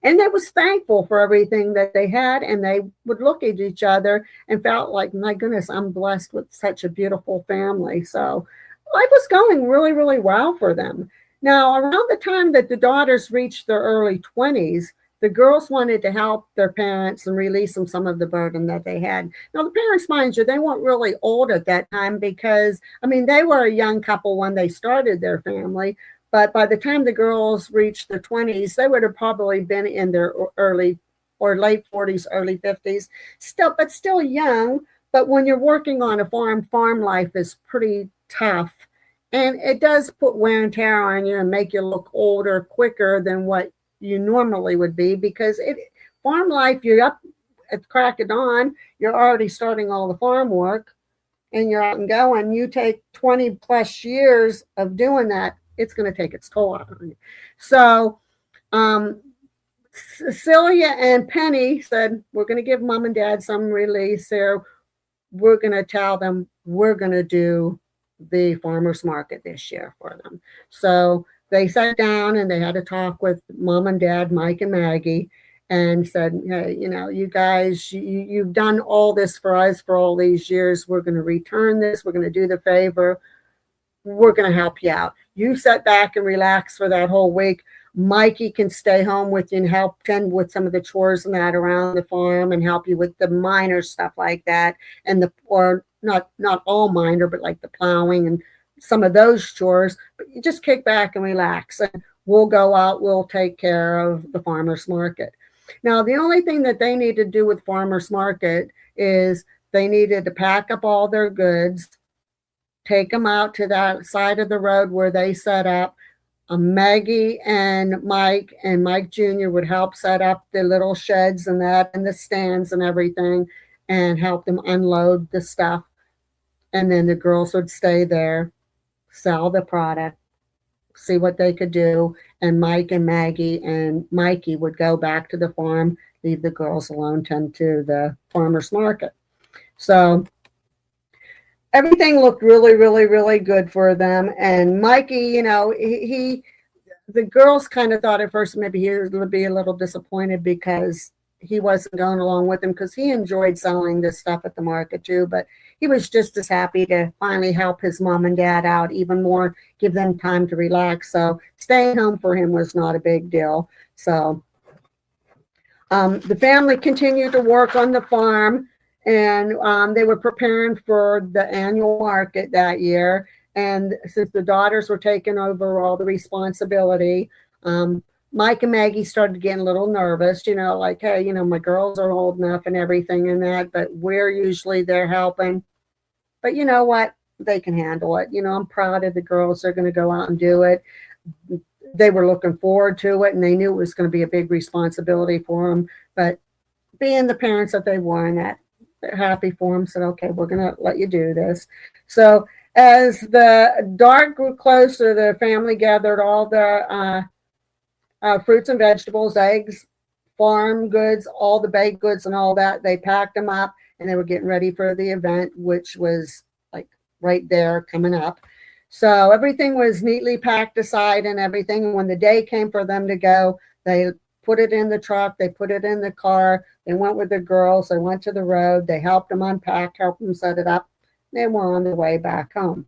Speaker 2: And they was thankful for everything that they had, and they would look at each other and felt like, my goodness, I'm blessed with such a beautiful family. So life was going really, really well for them. Now, around the time that the daughters reached their early 20s, the girls wanted to help their parents and release them some of the burden that they had. Now, the parents, mind you, they weren't really old at that time because, they were a young couple when they started their family. But by the time the girls reached their 20s, they would have probably been in their early or late 40s, early 50s, still young. But when you're working on a farm life is pretty tough. And it does put wear and tear on you and make you look older quicker than what you normally would be, because farm life, you're up at the crack of dawn, you're already starting all the farm work, and you're out and going. You take 20 plus years of doing that, it's going to take its toll out on you. So Celia and Penny said, we're going to give mom and dad some release here. We're going to tell them we're going to do the farmers market this year for them. So they sat down and they had a talk with mom and dad, Mike and Maggie, and said, hey, you guys, you've done all this for us for all these years. We're going to return this. We're going to do the favor. We're going to help you out. You sit back and relax for that whole week. Mikey can stay home with you and help tend with some of the chores and that around the farm and help you with the minor stuff like that. Or not all minor, but like the plowing and some of those chores. But you just kick back and relax, and we'll go out. We'll take care of the farmers market. Now, the only thing that they need to do with farmers market is they needed to pack up all their goods, take them out to that side of the road where they set up. Maggie and Mike Jr. would help set up the little sheds and that and the stands and everything and help them unload the stuff. And then the girls would stay there, sell the product, see what they could do. And Mike and Maggie and Mikey would go back to the farm, leave the girls alone, tend to the farmers market. So everything looked really, really, really good for them. And Mikey, the girls kind of thought at first maybe he would be a little disappointed because he wasn't going along with them, because he enjoyed selling this stuff at the market too. But he was just as happy to finally help his mom and dad out even more, give them time to relax. So staying home for him was not a big deal. So the family continued to work on the farm, and they were preparing for the annual market that year. And since the daughters were taking over all the responsibility, Mike and Maggie started getting a little nervous, like, hey, my girls are old enough and everything and that, but we're usually there helping. But you know what? They can handle it. I'm proud of the girls. They're going to go out and do it. They were looking forward to it, and they knew it was going to be a big responsibility for them. But being the parents that they were, and that they're happy for them, said, okay, we're going to let you do this. So as the dark grew closer, the family gathered all the fruits and vegetables, eggs, farm goods, all the baked goods and all that. They packed them up, and they were getting ready for the event, which was like right there coming up. So everything was neatly packed aside and everything. And when the day came for them to go, they put it in the truck, they put it in the car, they went with the girls, they went to the road, they helped them unpack, helped them set it up. They were on their way back home.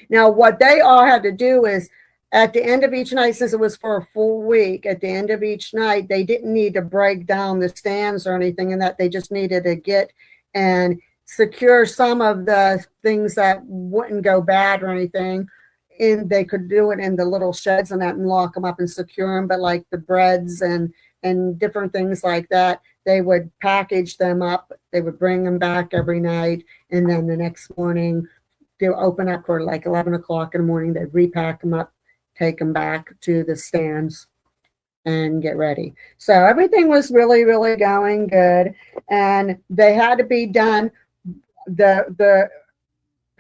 Speaker 2: Now, what they all had to do is, at the end of each night, since it was for a full week, at the end of each night, they didn't need to break down the stands or anything, and that they just needed to get and secure some of the things that wouldn't go bad or anything. And they could do it in the little sheds and that, and lock them up and secure them. But like the breads and different things like that, they would package them up. They would bring them back every night, and then the next morning they'll open up for like 11 o'clock in the morning. They'd repack them up, take them back to the stands, and get ready. So everything was really, really going good, and they had to be done. The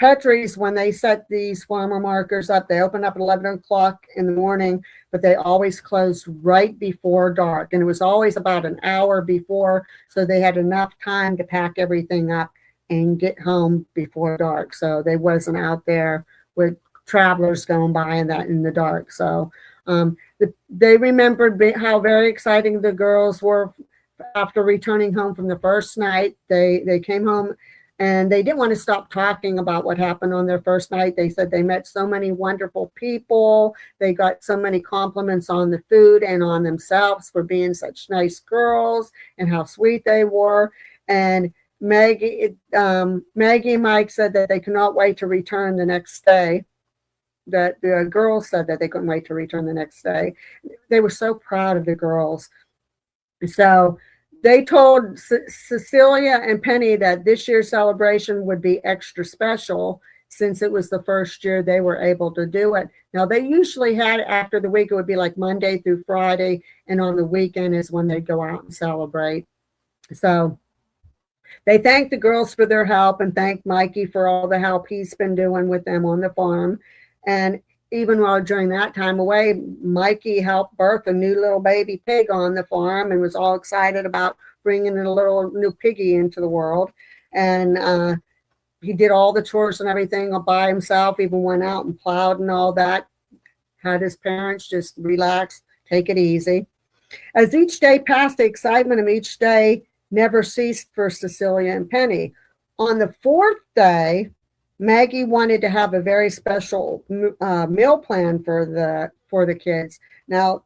Speaker 2: Petries, when they set these farmer markers up, they opened up at 11 o'clock in the morning, but they always closed right before dark. And it was always about an hour before, so they had enough time to pack everything up and get home before dark. So they wasn't out there with travelers going by and that in the dark. So they remembered how very exciting the girls were after returning home from the first night. They came home, and they didn't want to stop talking about what happened on their first night. They said they met so many wonderful people. They got so many compliments on the food and on themselves for being such nice girls and how sweet they were. And Maggie and Mike said that they could not wait to return the next day. That the girls said that they couldn't wait to return the next day. They were so proud of the girls. So they told Cecilia and Penny that this year's celebration would be extra special since it was the first year they were able to do it. Now, they usually had, after the week, it would be like Monday through Friday, and on the weekend is when they'd go out and celebrate. So they thanked the girls for their help and thanked Mikey for all the help he's been doing with them on the farm. And even while during that time away, Mikey helped birth a new little baby pig on the farm and was all excited about bringing a little new piggy into the world. And he did all the chores and everything by himself, even went out and plowed and all that. Had his parents just relax, take it easy. As each day passed, the excitement of each day never ceased for Cecilia and Penny. On the fourth day, Maggie wanted to have a very special meal plan for the kids. Now,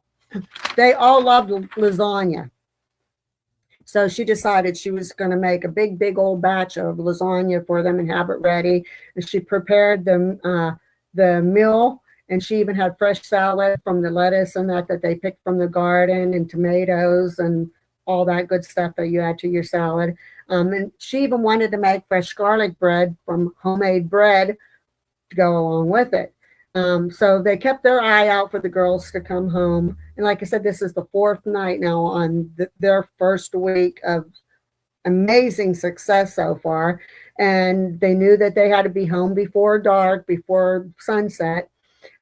Speaker 2: they all loved lasagna. So she decided she was going to make a big old batch of lasagna for them and have it ready. And she prepared the meal, and she even had fresh salad from the lettuce and that they picked from the garden, and tomatoes and all that good stuff that you add to your salad. And she even wanted to make fresh garlic bread from homemade bread to go along with it. So they kept their eye out for the girls to come home. And like I said, this is the fourth night now on their first week of amazing success so far. And they knew that they had to be home before dark, before sunset.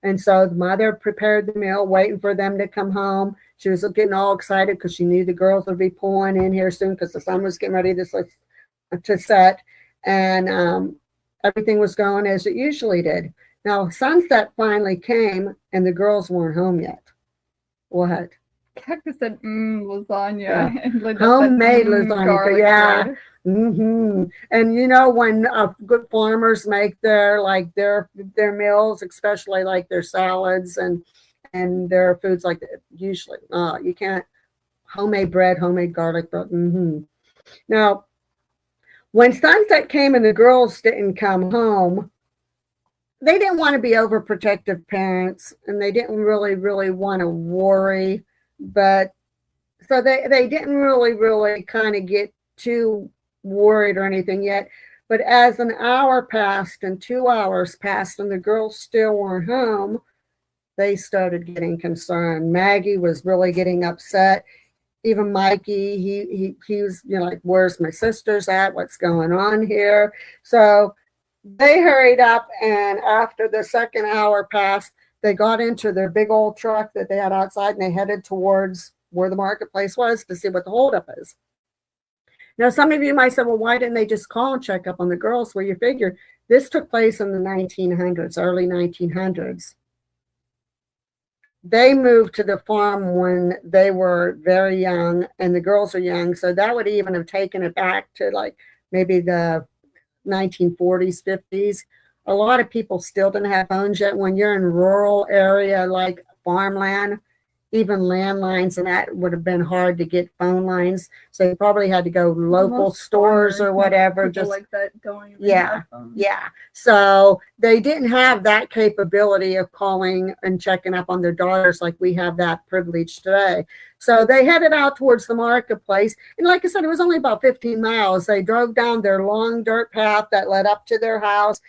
Speaker 2: And so the mother prepared the meal, waiting for them to come home. She was getting all excited because she knew the girls would be pulling in here soon because the sun was getting ready to set. And everything was going as it usually did. Now, sunset finally came, and the girls weren't home yet. What?
Speaker 3: Cactus said, lasagna.
Speaker 2: Yeah.
Speaker 3: And Linda
Speaker 2: Homemade
Speaker 3: said,
Speaker 2: lasagna,
Speaker 3: garlic
Speaker 2: yeah.
Speaker 3: bread.
Speaker 2: And you know, when good farmers make their meals, especially like their salads and their foods like that, usually you can't homemade bread, homemade garlic bread. Now, when sunset came and the girls didn't come home, they didn't want to be overprotective parents, and they didn't really want to worry, but so they didn't really kind of get too worried or anything yet. But as an hour passed and 2 hours passed and the girls still weren't home, they started getting concerned. Maggie was really getting upset. Even Mikey, he was, you know, like, where's my sisters at? What's going on here? So they hurried up, and after the second hour passed, they got into their big old truck that they had outside, and they headed towards where the marketplace was to see what the holdup is. Now, some of you might say, well, why didn't they just call and check up on the girls? Well, you figure this took place in the 1900s, early 1900s. They moved to the farm when they were very young, and the girls are young, so that would even have taken it back to like maybe the 1940s, 50s. A lot of people still didn't have phones yet. When you're in rural area like farmland, even landlines and that would have been hard to get phone lines. So you probably had to go local
Speaker 3: Most
Speaker 2: stores or
Speaker 3: farmers,
Speaker 2: whatever.
Speaker 3: people
Speaker 2: Just
Speaker 3: like that don't even
Speaker 2: Yeah,
Speaker 3: have phones.
Speaker 2: yeah. So they didn't have that capability of calling and checking up on their daughters like we have that privilege today. So they headed out towards the marketplace. And like I said, it was only about 15 miles. They drove down their long dirt path that led up to their house,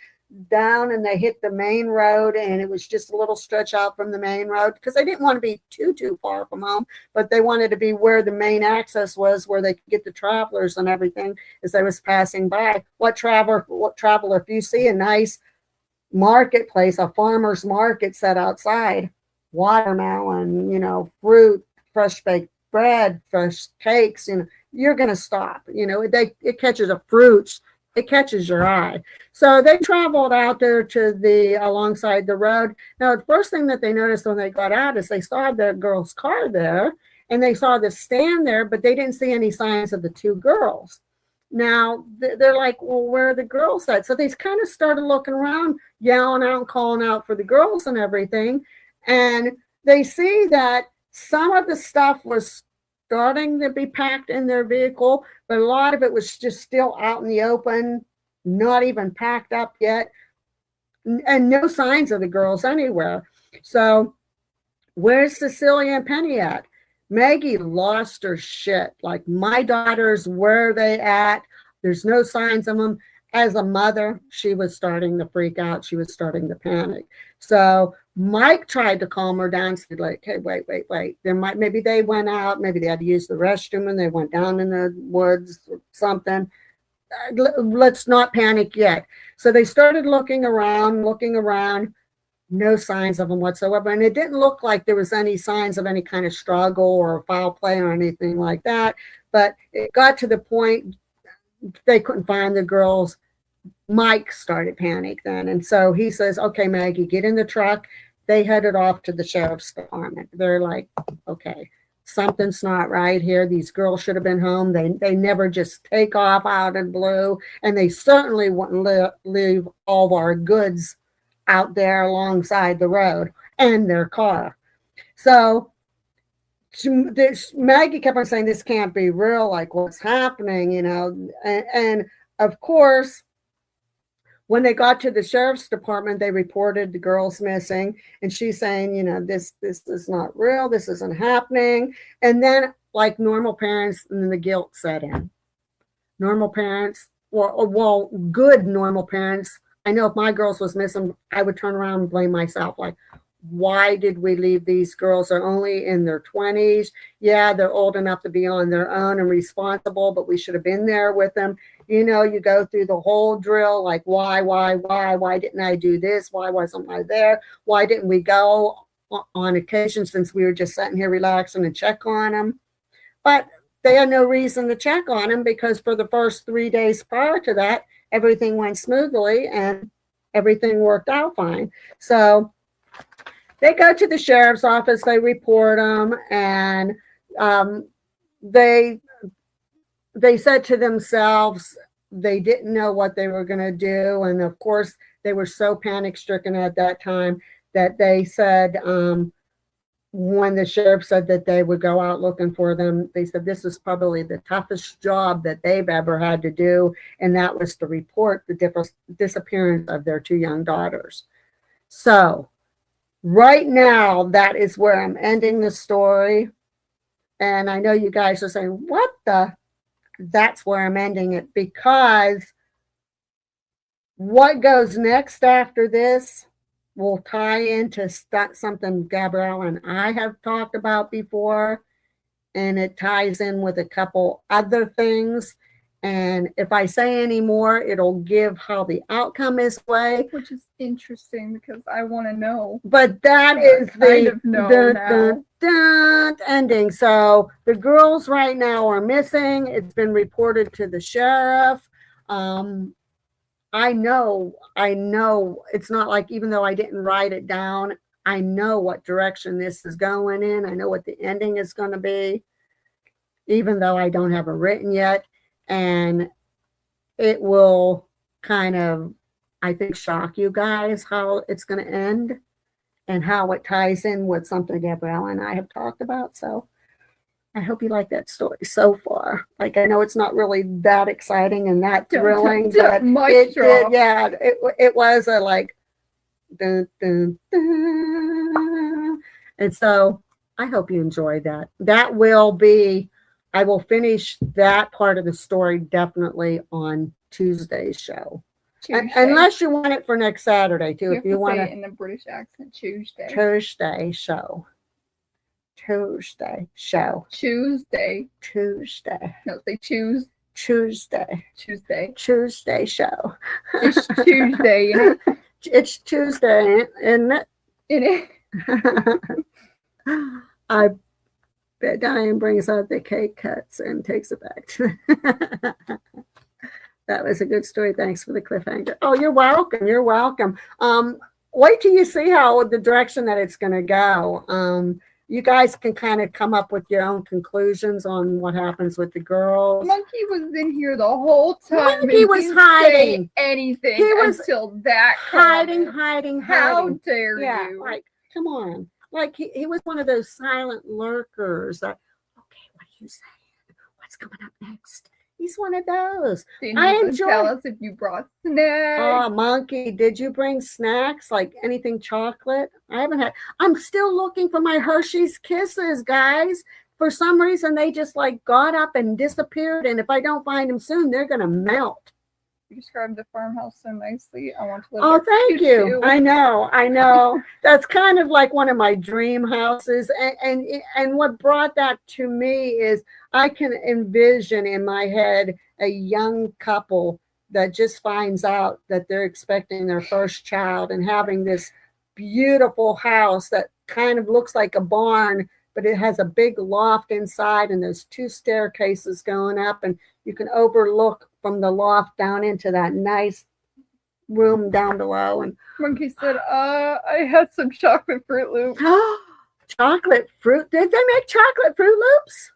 Speaker 2: down, and they hit the main road, and it was just a little stretch out from the main road because they didn't want to be too far from home, but they wanted to be where the main access was, where they could get the travelers and everything as they was passing by. What traveler, if you see a nice marketplace, a farmer's market set outside, watermelon, you know, fruit, fresh baked bread, fresh cakes, you know, you're going to stop. You know, it catches a fruits, it catches your eye. So they traveled out there to the alongside the road. Now, the first thing that they noticed when they got out is they saw the girl's car there, and they saw the stand there, but they didn't see any signs of the two girls. Now, they're like, well, where are the girls at? So they kind of started looking around, yelling out and calling out for the girls and everything. And they see that some of the stuff was starting to be packed in their vehicle, but a lot of it was just still out in the open, not even packed up yet, and no signs of the girls anywhere. So where's Cecilia and Penny at? Maggie lost her shit. Like, my daughters, where are they at? There's no signs of them. As a mother, she was starting to freak out. She was starting to panic. So Mike tried to calm her down, said, like, hey, wait. Maybe they went out. Maybe they had to use the restroom and they went down in the woods or something. Let's not panic yet. So they started looking around. No signs of them whatsoever. And it didn't look like there was any signs of any kind of struggle or foul play or anything like that. But it got to the point they couldn't find the girls. Mike started panic then. And so he says, okay, Maggie, get in the truck. They headed off to the sheriff's department. They're like, okay, something's not right here. These girls should have been home. They never just take off out of the blue. And they certainly wouldn't leave all of our goods out there alongside the road and their car. So Maggie kept on saying, this can't be real. Like, what's happening, you know? And of course, when they got to the sheriff's department, they reported the girls missing. And she's saying, you know, this is not real. This isn't happening. And then, like normal parents, and then the guilt set in. Normal parents, well, good normal parents. I know if my girls was missing, I would turn around and blame myself. Like, why did we leave these girls? They're only in their 20s. Yeah, they're old enough to be on their own and responsible, but we should have been there with them. You know, you go through the whole drill, like, why didn't I do this? Why wasn't I there? Why didn't we go on occasion since we were just sitting here relaxing and check on them? But they had no reason to check on them because for the first 3 days prior to that, everything went smoothly and everything worked out fine. So they go to the sheriff's office, they report them, and they said to themselves they didn't know what they were going to do, and of course they were so panic stricken at that time that they said, when the sheriff said that they would go out looking for them, they said this is probably the toughest job that they've ever had to do, and that was to report the disappearance of their 2 young daughters. So right now, that is where I'm ending the story. And I know you guys are saying, what the? That's where I'm ending it, because what goes next after this will tie into something Gabrielle and I have talked about before, and it ties in with a couple other things. And if I say any more, it'll give how the outcome is way.
Speaker 3: Which is interesting because I want to know.
Speaker 2: But that is
Speaker 3: the
Speaker 2: ending. So the girls right now are missing. It's been reported to the sheriff. I know it's not like, even though I didn't write it down, I know what direction this is going in. I know what the ending is going to be, even though I don't have it written yet. And it will kind of, I think, shock you guys how it's going to end and how it ties in with something Gabrielle and I have talked about. So I hope you like that story so far. Like, I know it's not really that exciting and that thrilling, but it was a like, dun, dun, dun. And so I hope you enjoyed that. That will be, I will finish that part of the story definitely on Tuesday's show. Unless you want it for next Saturday too.
Speaker 3: If you want it in the British accent, Tuesday show. Tuesday.
Speaker 2: No,
Speaker 3: say choose.
Speaker 2: Tuesday show.
Speaker 3: It's Tuesday,
Speaker 2: It's Tuesday, isn't it? I bet Diane brings out the cake cuts and takes it back. That was a good story. Thanks for the cliffhanger. Oh, you're welcome. You're welcome. Wait till you see how the direction that it's going to go. You guys can kind of come up with your own conclusions on what happens with the girls.
Speaker 3: Monkey was in here the whole time.
Speaker 2: Monkey was hiding.
Speaker 3: Anything
Speaker 2: he was
Speaker 3: until that
Speaker 2: hiding.
Speaker 3: How dare you?
Speaker 2: Like, come on. Like, he was one of those silent lurkers. That, okay, what are you saying? What's coming up next? He's one of those.
Speaker 3: Tell us if you brought snacks.
Speaker 2: Oh, Monkey, did you bring snacks? Like anything chocolate? I haven't had. I'm still looking for my Hershey's Kisses, guys. For some reason, they just like got up and disappeared. And if I don't find them soon, they're going to melt.
Speaker 3: You described the farmhouse so nicely. I want to live
Speaker 2: there. Oh, thank you.
Speaker 3: Too.
Speaker 2: I know. That's kind of like one of my dream houses. And what brought that to me is I can envision in my head a young couple that just finds out that they're expecting their first child and having this beautiful house that kind of looks like a barn, but it has a big loft inside and there's 2 staircases going up, and you can overlook from the loft down into that nice room down below. And
Speaker 3: Monkey said, I had some chocolate Fruit Loops.
Speaker 2: Chocolate Fruit? Did they make chocolate Fruit Loops?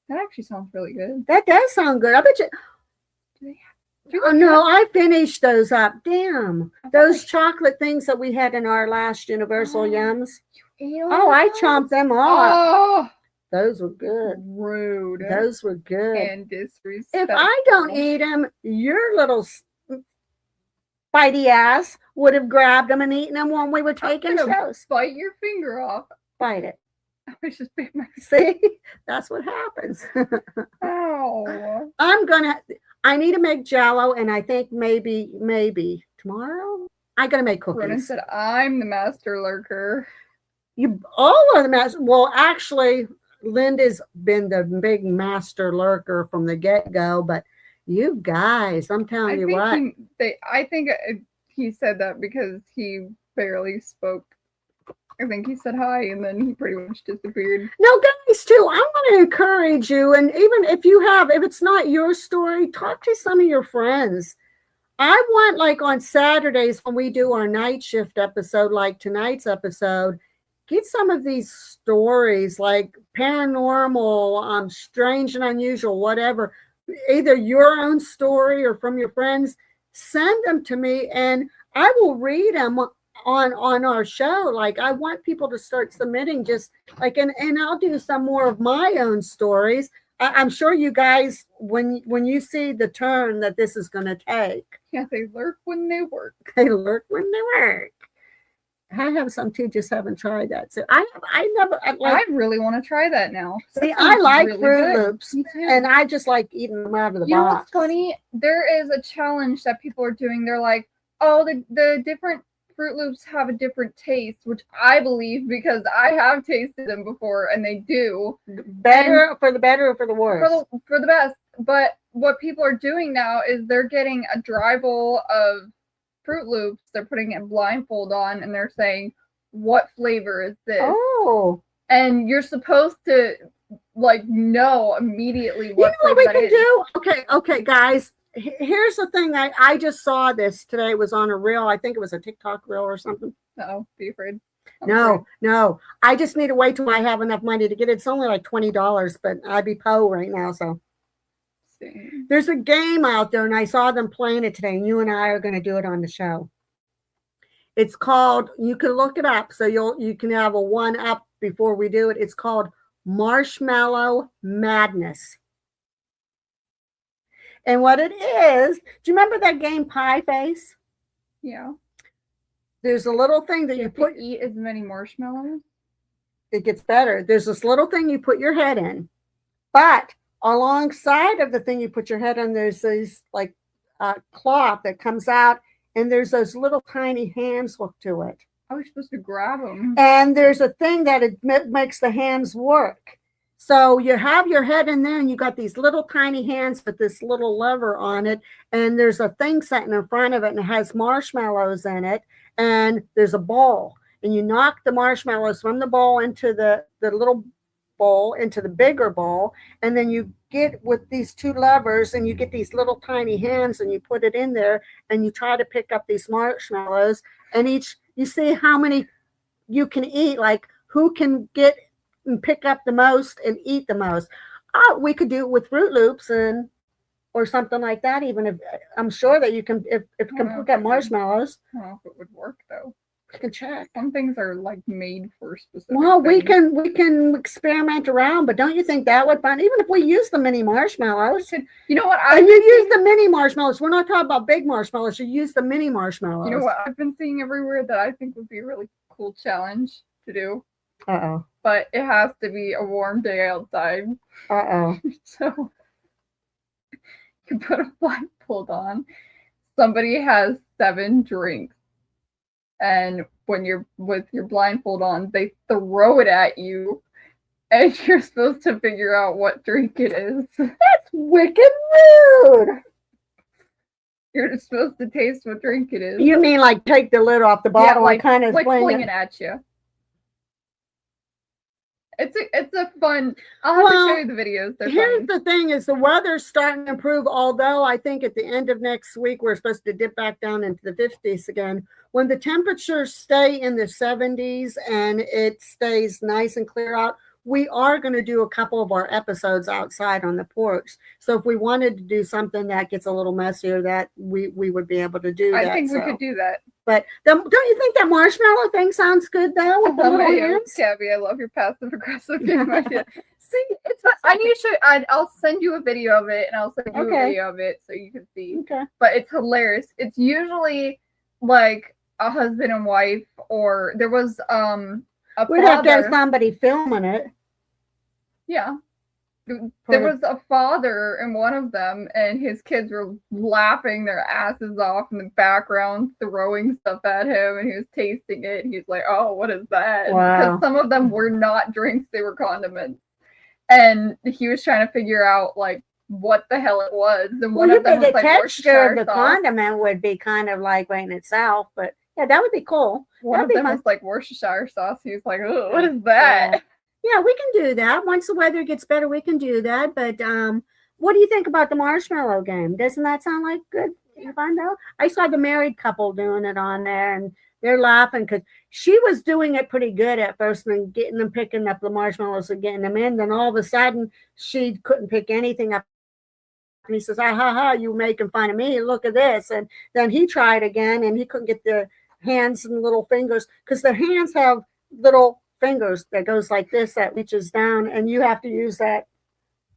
Speaker 3: That actually sounds really good.
Speaker 2: That does sound good. I bet you. No, I finished those up. Damn. Those chocolate things that we had in our last Universal Yums. Oh, I chomped them all up. Those were good.
Speaker 3: Rude.
Speaker 2: Those were good.
Speaker 3: And disrespectful.
Speaker 2: If I don't eat them, your little bitey ass would have grabbed them and eaten them when we were taking shows.
Speaker 3: Bite your finger off.
Speaker 2: Bite it.
Speaker 3: I just bit my.
Speaker 2: See, that's what happens.
Speaker 3: Ow.
Speaker 2: I need to make Jell-O, and I think maybe tomorrow I gotta make cookies.
Speaker 3: Ronan said, "I'm the master lurker."
Speaker 2: You all are the master. Well, actually, Linda's been the big master lurker from the get-go, but you guys, I'm telling you what.
Speaker 3: I think he said that because he barely spoke. I think he said hi and then he pretty much disappeared.
Speaker 2: No, guys, too, I want to encourage you. And even if it's not your story, talk to some of your friends. I want, like on Saturdays when we do our night shift episode, like tonight's episode, get some of these stories like paranormal, strange and unusual, whatever, either your own story or from your friends. Send them to me and I will read them on our show. Like, I want people to start submitting, just like, and I'll do some more of my own stories. I'm sure you guys, when you see the turn that this is going to take.
Speaker 3: Yeah, they lurk when they work.
Speaker 2: They lurk when they work. I have some too, just haven't tried that. So I
Speaker 3: really want to try that now.
Speaker 2: See,
Speaker 3: That
Speaker 2: I
Speaker 3: sounds
Speaker 2: like
Speaker 3: really
Speaker 2: Fruit
Speaker 3: good.
Speaker 2: Loops,
Speaker 3: Me too.
Speaker 2: and I just like eating them out of the
Speaker 3: You know what's
Speaker 2: box.
Speaker 3: funny? There is a challenge that people are doing. They're like, oh, the different Fruit Loops have a different taste, which I believe because I have tasted them before and they do.
Speaker 2: Better for the better or for the worse?
Speaker 3: For the best. But what people are doing now is they're getting a dry bowl of Fruit Loops, they're putting a blindfold on, and they're saying, what flavor is this?
Speaker 2: Oh.
Speaker 3: And you're supposed to like know immediately what
Speaker 2: You know what
Speaker 3: flavor
Speaker 2: we
Speaker 3: that
Speaker 2: can
Speaker 3: is.
Speaker 2: do? Okay, guys. Here's the thing. I just saw this today. It was on a reel. I think it was a TikTok reel or something.
Speaker 3: No, be afraid. I'm
Speaker 2: No. I just need to wait till I have enough money to get it. It's only like $20, but I'd be po right now. So
Speaker 3: afraid.
Speaker 2: there's a game out there, and I saw them playing it today. And you and I are going to do it on the show. It's called. You can look it up, so you can have a one up before we do it. It's called Marshmallow Madness. And what it is, do you remember that game Pie Face?
Speaker 3: Yeah.
Speaker 2: There's a little thing that you put.
Speaker 3: Eat as many marshmallows.
Speaker 2: It gets better. There's this little thing you put your head in, but alongside of the thing you put your head in, there's this like cloth that comes out, and there's those little tiny hands hooked to it.
Speaker 3: I was supposed to grab them.
Speaker 2: And there's a thing that it makes the hands work. So you have your head in there and you got these little tiny hands with this little lever on it. And there's a thing sitting in front of it and it has marshmallows in it. And there's a ball. And you knock the marshmallows from the bowl into the little bowl, into the bigger bowl. And then you get with these two levers and you get these little tiny hands and you put it in there and you try to pick up these marshmallows. And you see how many you can eat, like who can get and pick up the most and eat the most. We could do it with Fruit Loops or something like that. Even if I'm sure that you can, if you can pick up marshmallows.
Speaker 3: I don't know if it would work though.
Speaker 2: You can check.
Speaker 3: Some things are like made for specific.
Speaker 2: Well, we
Speaker 3: things.
Speaker 2: can experiment around, but don't you think that would fun? Even if we use the mini marshmallows.
Speaker 3: You know what?
Speaker 2: And you use the mini marshmallows. We're not talking about big marshmallows. You use the mini marshmallows.
Speaker 3: You know what I've been seeing everywhere that I think would be a really cool challenge to do?
Speaker 2: Uh-oh.
Speaker 3: But it has to be a warm day outside.
Speaker 2: Uh-oh.
Speaker 3: So you put a blindfold on. Somebody has 7 drinks. And when you're with your blindfold on, they throw it at you. And you're supposed to figure out what drink it is.
Speaker 2: That's wicked rude.
Speaker 3: You're just supposed to taste what drink it is.
Speaker 2: You mean like take the lid off the bottle and kind of
Speaker 3: like
Speaker 2: fling
Speaker 3: fling
Speaker 2: it
Speaker 3: it at you. It's a fun. I'll have to show you the videos. They're
Speaker 2: here's
Speaker 3: fun.
Speaker 2: the thing: is the weather's starting to improve. Although I think at the end of next week we're supposed to dip back down into the 50s again. When the temperatures stay in the 70s and it stays nice and clear out, we are going to do a couple of our episodes outside on the porch. So if we wanted to do something that gets a little messier, that we would be able to do that.
Speaker 3: I think we could do that.
Speaker 2: But don't you think that marshmallow thing sounds good though? With the little hands?
Speaker 3: Gabby, I love your passive aggressive game idea. See, it's fun. I need to show. I'll send you a video of it, and I'll send you a video of it so you can see.
Speaker 2: Okay.
Speaker 3: But it's hilarious. It's usually like a husband and wife, or there was
Speaker 2: We'd have to have somebody filming it.
Speaker 3: Yeah. There was a father in one of them, and his kids were laughing their asses off in the background, throwing stuff at him, and he was tasting it. And he's like, "Oh, what is that?"
Speaker 2: Wow.
Speaker 3: Because some of them were not drinks; they were condiments, and he was trying to figure out like what the hell it was. And one of them was
Speaker 2: the
Speaker 3: like
Speaker 2: texture of
Speaker 3: Worcestershire
Speaker 2: the
Speaker 3: sauce.
Speaker 2: condiment would be kind of like in itself, but yeah, that would be cool.
Speaker 3: One
Speaker 2: That'd
Speaker 3: of
Speaker 2: be
Speaker 3: them
Speaker 2: fun.
Speaker 3: was like Worcestershire sauce. He was like, "Oh, what is that?"
Speaker 2: Yeah, we can do that. Once the weather gets better, we can do that. But what do you think about the marshmallow game? Doesn't that sound like good fun though? I saw the married couple doing it on there, and they're laughing because she was doing it pretty good at first and getting them, picking up the marshmallows and getting them in. Then all of a sudden she couldn't pick anything up. And he says, ah, ha, ha, you making fun of me. Look at this. And then he tried again and he couldn't get the hands and little fingers because the hands have little fingers that goes like this that reaches down and you have to use that.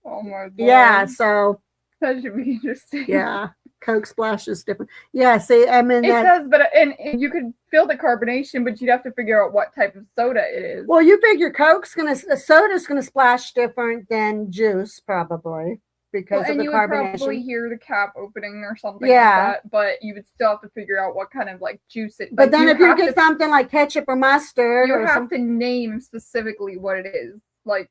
Speaker 3: Oh my God.
Speaker 2: Yeah, so
Speaker 3: That should be interesting.
Speaker 2: yeah, Coke Splash is different. Yeah, see, I mean,
Speaker 3: It does, but and you could feel the carbonation, but you'd have to figure out what type of soda it is.
Speaker 2: well, you figure soda's gonna splash different than juice probably because
Speaker 3: and
Speaker 2: of the
Speaker 3: you would
Speaker 2: carbonation.
Speaker 3: probably hear the cap opening or something
Speaker 2: Yeah.
Speaker 3: like that, but you would still have to figure out what kind of like juice it.
Speaker 2: But
Speaker 3: like,
Speaker 2: then if you
Speaker 3: have
Speaker 2: get
Speaker 3: to,
Speaker 2: something like ketchup or mustard
Speaker 3: you
Speaker 2: or
Speaker 3: have
Speaker 2: something,
Speaker 3: to name specifically what it is. Like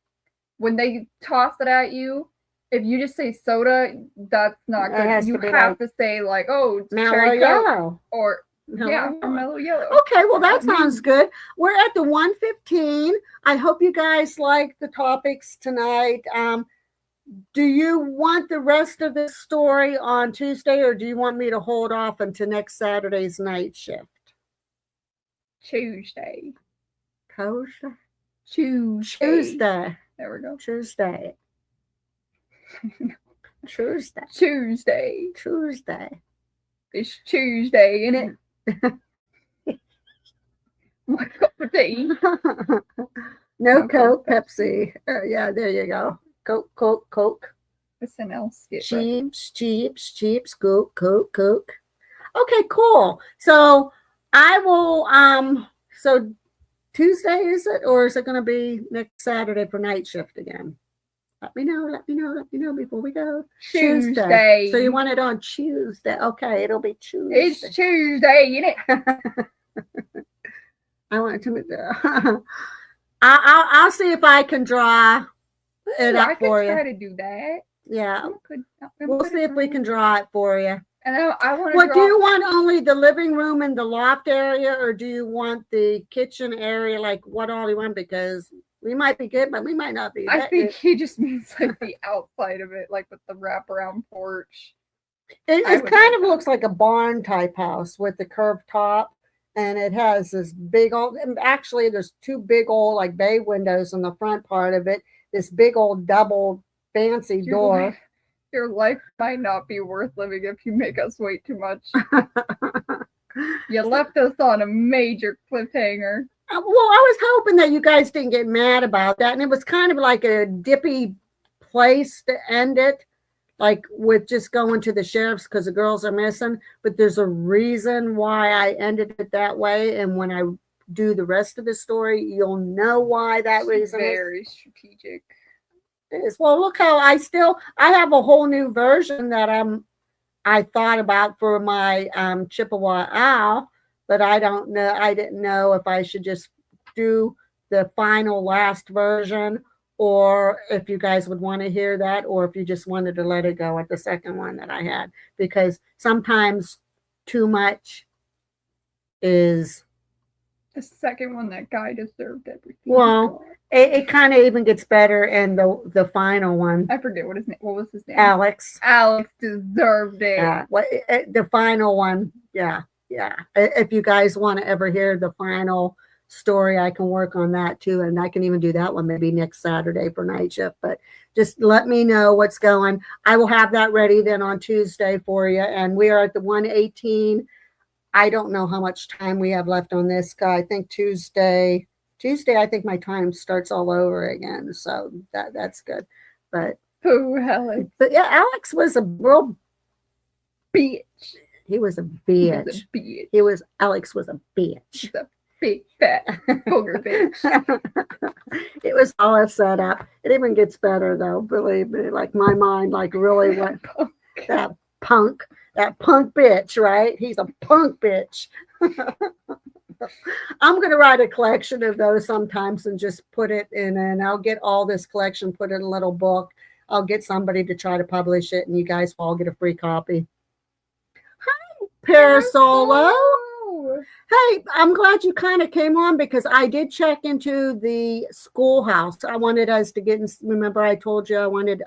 Speaker 3: when they toss it at you, if you just say soda, that's not
Speaker 2: It has
Speaker 3: good. You
Speaker 2: to be
Speaker 3: have
Speaker 2: like
Speaker 3: to say like, oh, it's
Speaker 2: mellow
Speaker 3: cherry Coke
Speaker 2: yellow.
Speaker 3: or
Speaker 2: Mellow
Speaker 3: yeah,
Speaker 2: yellow.
Speaker 3: or mellow yellow.
Speaker 2: Okay, well, that sounds good. We're at the 1:15. I hope you guys like the topics tonight. Do you want the rest of this story on Tuesday, or do you want me to hold off until next Saturday's night shift?
Speaker 3: Tuesday.
Speaker 2: Tuesday.
Speaker 3: Tuesday. There we go.
Speaker 2: Tuesday. Tuesday.
Speaker 3: Tuesday.
Speaker 2: Tuesday.
Speaker 3: It's Tuesday, isn't it? My cup of tea.
Speaker 2: No
Speaker 3: Okay.
Speaker 2: Coke, Pepsi. Yeah, there you go. Coke.
Speaker 3: SNL skit. Right?
Speaker 2: Cheaps. Coke. Okay, cool. So I will. So Tuesday is it, or is it going to be next Saturday for night shift again? Let me know before we go.
Speaker 3: Tuesday.
Speaker 2: So you want it on Tuesday? Okay, it'll be Tuesday.
Speaker 3: It's Tuesday, isn't it?
Speaker 2: I want it to be there. I'll see if I can draw it
Speaker 3: I
Speaker 2: up
Speaker 3: could
Speaker 2: for
Speaker 3: try
Speaker 2: you.
Speaker 3: to do that.
Speaker 2: Yeah,
Speaker 3: I could.
Speaker 2: we'll see if we can draw it for you.
Speaker 3: And I want to
Speaker 2: What
Speaker 3: draw.
Speaker 2: do you want? Only the living room and the loft area, or do you want the kitchen area? Like, what all do you want? Because we might be good, but we might not be.
Speaker 3: I think he just means like the outside of it, like with the wraparound porch.
Speaker 2: It
Speaker 3: I would
Speaker 2: kind
Speaker 3: like
Speaker 2: of
Speaker 3: that.
Speaker 2: looks like a barn type house with the curved top, and it has this big old. And actually, there's two big old like bay windows in the front part of it. This big old double fancy door.
Speaker 3: Your life might not be worth living if you make us wait too much. You left us on a major cliffhanger.
Speaker 2: Well, I was hoping that you guys didn't get mad about that, and it was kind of like a dippy place to end it, like with just going to the sheriff's because the girls are missing. But there's a reason why I ended it that way, and when I do the rest of the story, you'll know why that reason is.
Speaker 3: Very strategic.
Speaker 2: Is. Well, look how I have a whole new version that I thought about for my Chippewa owl, but I didn't know if I should just do the final last version, or if you guys would want to hear that, or if you just wanted to let it go at the second one that I had, because sometimes too much is.
Speaker 3: The second one, that guy deserved everything.
Speaker 2: Well, it kind of even gets better in the final one.
Speaker 3: I forget what was his name.
Speaker 2: Alex.
Speaker 3: Alex deserved it.
Speaker 2: Yeah, the final one. Yeah. If you guys want to ever hear the final story, I can work on that too, and I can even do that one maybe next Saturday for night shift. But just let me know what's going. I will have that ready then on Tuesday for you, and we are at the 1:18. I don't know how much time we have left on this guy. I think Tuesday, I think my time starts all over again. So that's good. But
Speaker 3: Alex.
Speaker 2: But yeah, Alex was a real
Speaker 3: Bitch.
Speaker 2: He was a
Speaker 3: He
Speaker 2: bitch.
Speaker 3: was a bitch.
Speaker 2: Alex was a bitch.
Speaker 3: He's a big fat booger bitch.
Speaker 2: It was all set up. It even gets better though, believe me. Like my mind like really went that punk bitch, right? He's a punk bitch. I'm going to write a collection of those sometimes and just put it in, and I'll get all this collection, put it in a little book. I'll get somebody to try to publish it, and you guys will all get a free copy. Hi, Parasolo. Hey, I'm glad you kind of came on because I did check into the schoolhouse. I wanted us to get in. Remember, I told you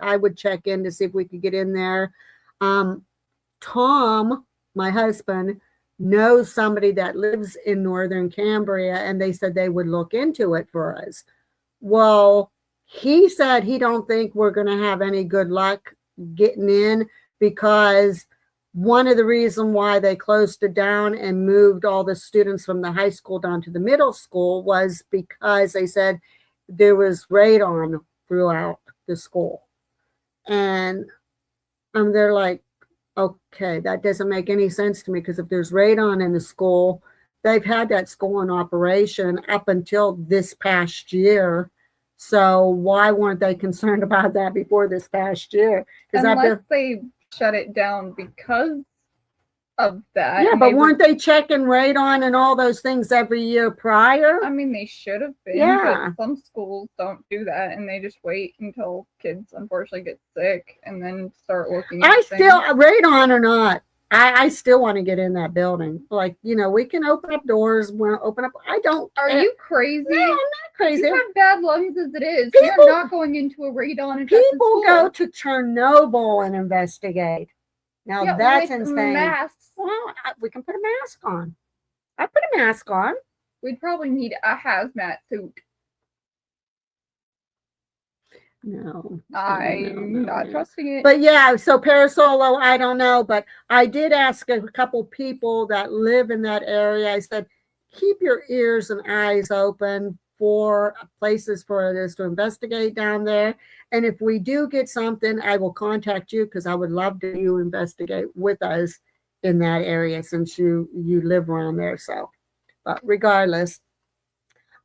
Speaker 2: I would check in to see if we could get in there. Tom, my husband, knows somebody that lives in northern Cambria, and they said they would look into it for us. Well, he said he don't think we're going to have any good luck getting in, because one of the reasons why they closed it down and moved all the students from the high school down to the middle school was because they said there was radon throughout the school. And they're like, okay, that doesn't make any sense to me, because if there's radon in the school, they've had that school in operation up until this past year. So why weren't they concerned about that before this past year?
Speaker 3: Unless they shut it down because of that.
Speaker 2: Yeah, but weren't they checking radon and all those things every year prior?
Speaker 3: I mean, they should have been.
Speaker 2: Yeah.
Speaker 3: But some schools don't do that, and they just wait until kids unfortunately get sick and then start looking at things.
Speaker 2: Radon or not, I still want to get in that building. Like, we can open up doors, open up. I don't.
Speaker 3: Are you crazy?
Speaker 2: No, I'm not crazy.
Speaker 3: You have bad lungs as it is.
Speaker 2: People,
Speaker 3: You're not going into a radon.
Speaker 2: People go to Chernobyl and investigate. Now that's insane.
Speaker 3: Masks.
Speaker 2: Well, we can put a mask on. I put a mask on.
Speaker 3: We'd probably need a hazmat suit.
Speaker 2: No,
Speaker 3: I'm not trusting it.
Speaker 2: But yeah, so Parasolo, I don't know, but I did ask a couple people that live in that area. I said, keep your ears and eyes open for places for us to investigate down there. And if we do get something, I will contact you, because I would love to investigate with us in that area, since you live around there. So, but regardless,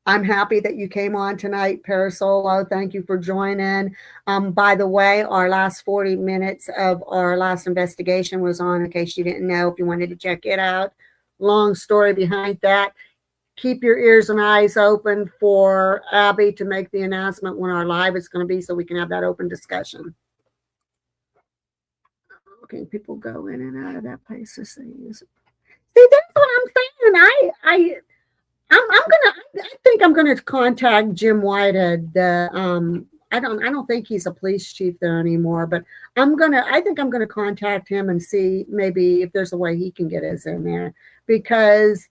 Speaker 2: I'm happy that you came on tonight, Parasolo. Thank you for joining. By the way, our last 40 minutes of our last investigation was on, in case you didn't know, if you wanted to check it out. Long story behind that. Keep your ears and eyes open for Abby to make the announcement when our live is going to be, so we can have that open discussion. Okay, people go in and out of that place to see. See, that's what I'm saying. I think I'm gonna contact Jim Whitehead. I don't think he's a police chief there anymore, but I think I'm gonna contact him and see maybe if there's a way he can get us in there, because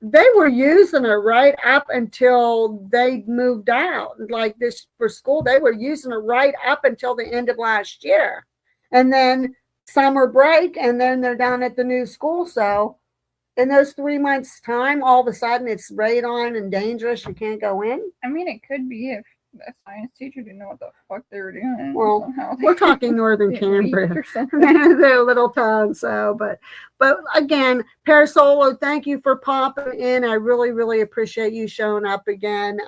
Speaker 2: they were using it right up until they moved out. Like this for school, they were using it right up until the end of last year, and then summer break, and then they're down at the new school. So in those 3 months' time, all of a sudden it's radon and dangerous. You can't go in.
Speaker 3: I mean, it could be if a science teacher didn't know what the fuck they were doing.
Speaker 2: Well, we're talking northern Cambria. They're a little town. So, but again, Parasolo, thank you for popping in. I really, really appreciate you showing up again.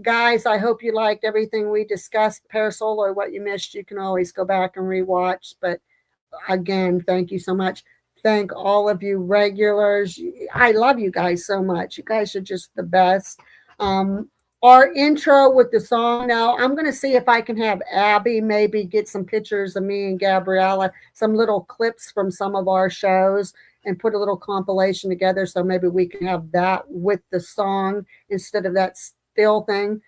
Speaker 2: Guys, I hope you liked everything we discussed. Parasolo, what you missed, you can always go back and rewatch. But again, thank you so much. Thank all of you regulars. I love you guys so much. You guys are just the best. Our intro with the song now, I'm going to see if I can have Abby maybe get some pictures of me and Gabriella, some little clips from some of our shows, and put a little compilation together, so maybe we can have that with the song instead of that still thing.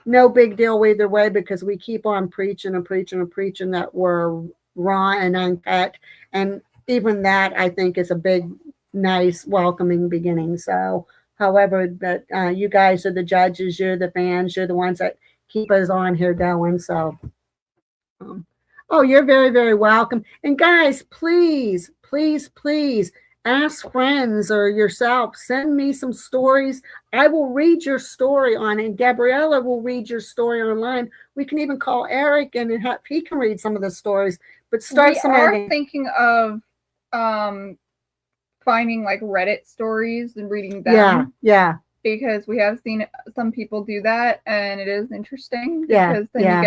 Speaker 2: No big deal either way, because we keep on preaching and preaching and preaching that we're raw and uncut. And even that, I think, is a big, nice, welcoming beginning. So, however, that you guys are the judges, you're the fans, you're the ones that keep us on here going. So, oh, you're very, very welcome. And guys, please, please, please ask friends or yourself, send me some stories. I will read your story on it. And Gabriella will read your story online. We can even call Eric and he can read some of the stories. But start
Speaker 3: we are thinking of finding like Reddit stories and reading them.
Speaker 2: Yeah.
Speaker 3: Because we have seen some people do that, and it is interesting.
Speaker 2: Yeah.
Speaker 3: Because then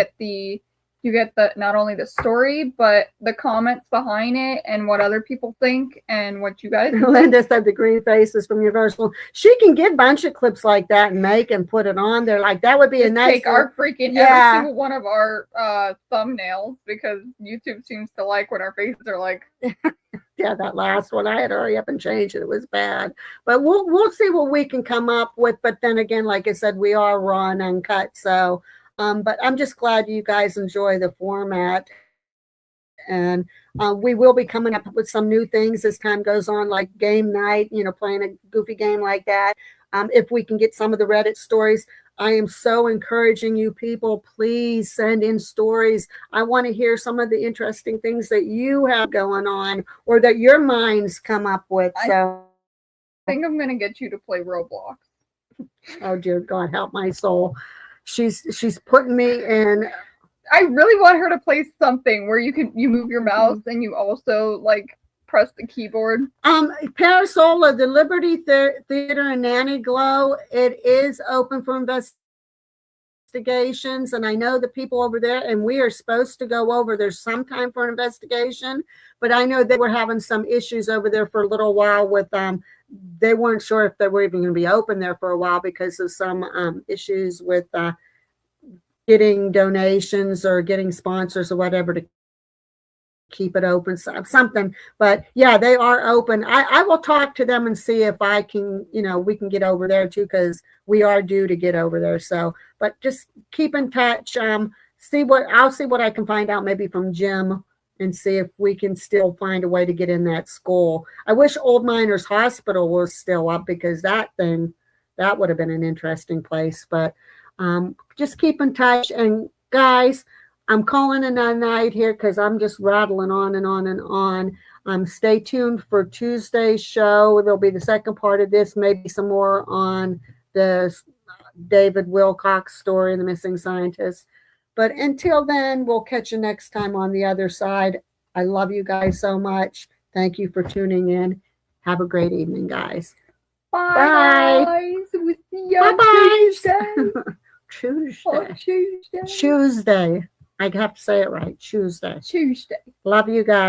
Speaker 3: you get the not only the story, but the comments behind it and what other people think and what you guys think.
Speaker 2: Linda said the green faces from Universal. She can get a bunch of clips like that and make and put it on there. Like that would be a nice
Speaker 3: take our freaking every single one of our thumbnails, because YouTube seems to like when our faces are like
Speaker 2: yeah, that last one I had to hurry up and change it. It was bad. But we'll see what we can come up with. But then again, like I said, we are raw and uncut. So but I'm just glad you guys enjoy the format. And we will be coming up with some new things as time goes on, like game night, playing a goofy game like that. If we can get some of the Reddit stories, I am so encouraging you people, please send in stories. I want to hear some of the interesting things that you have going on or that your minds come up with. So
Speaker 3: I think I'm going to get you to play Roblox.
Speaker 2: oh dear God, help my soul. She's putting me in.
Speaker 3: I really want her to play something where you move your mouse and you also like press the keyboard.
Speaker 2: Parasola, the Liberty Theater in Nanny Glow, it is open for investigations, and I know the people over there, and we are supposed to go over. There's some time for an investigation, but I know they were having some issues over there for a little while with they weren't sure if they were even going to be open there for a while because of some issues with getting donations or getting sponsors or whatever to keep it open, something. But yeah, they are open. I will talk to them and see if I can, we can get over there too, because we are due to get over there. So, but just keep in touch. I'll see what I can find out maybe from Jim and see if we can still find a way to get in that school. I wish Old Miners Hospital was still up, because that would have been an interesting place. But just keep in touch. And guys, I'm calling it a night here because I'm just rattling on and on and on. Stay tuned for Tuesday's show. There'll be the second part of this, maybe some more on the David Wilcox story, The Missing Scientist. But until then, we'll catch you next time on the other side. I love you guys so much. Thank you for tuning in. Have a great evening, guys.
Speaker 3: Bye. Guys. We'll see you on Tuesday.
Speaker 2: Tuesday. I have to say it right. Tuesday.
Speaker 3: Tuesday.
Speaker 2: Love you guys.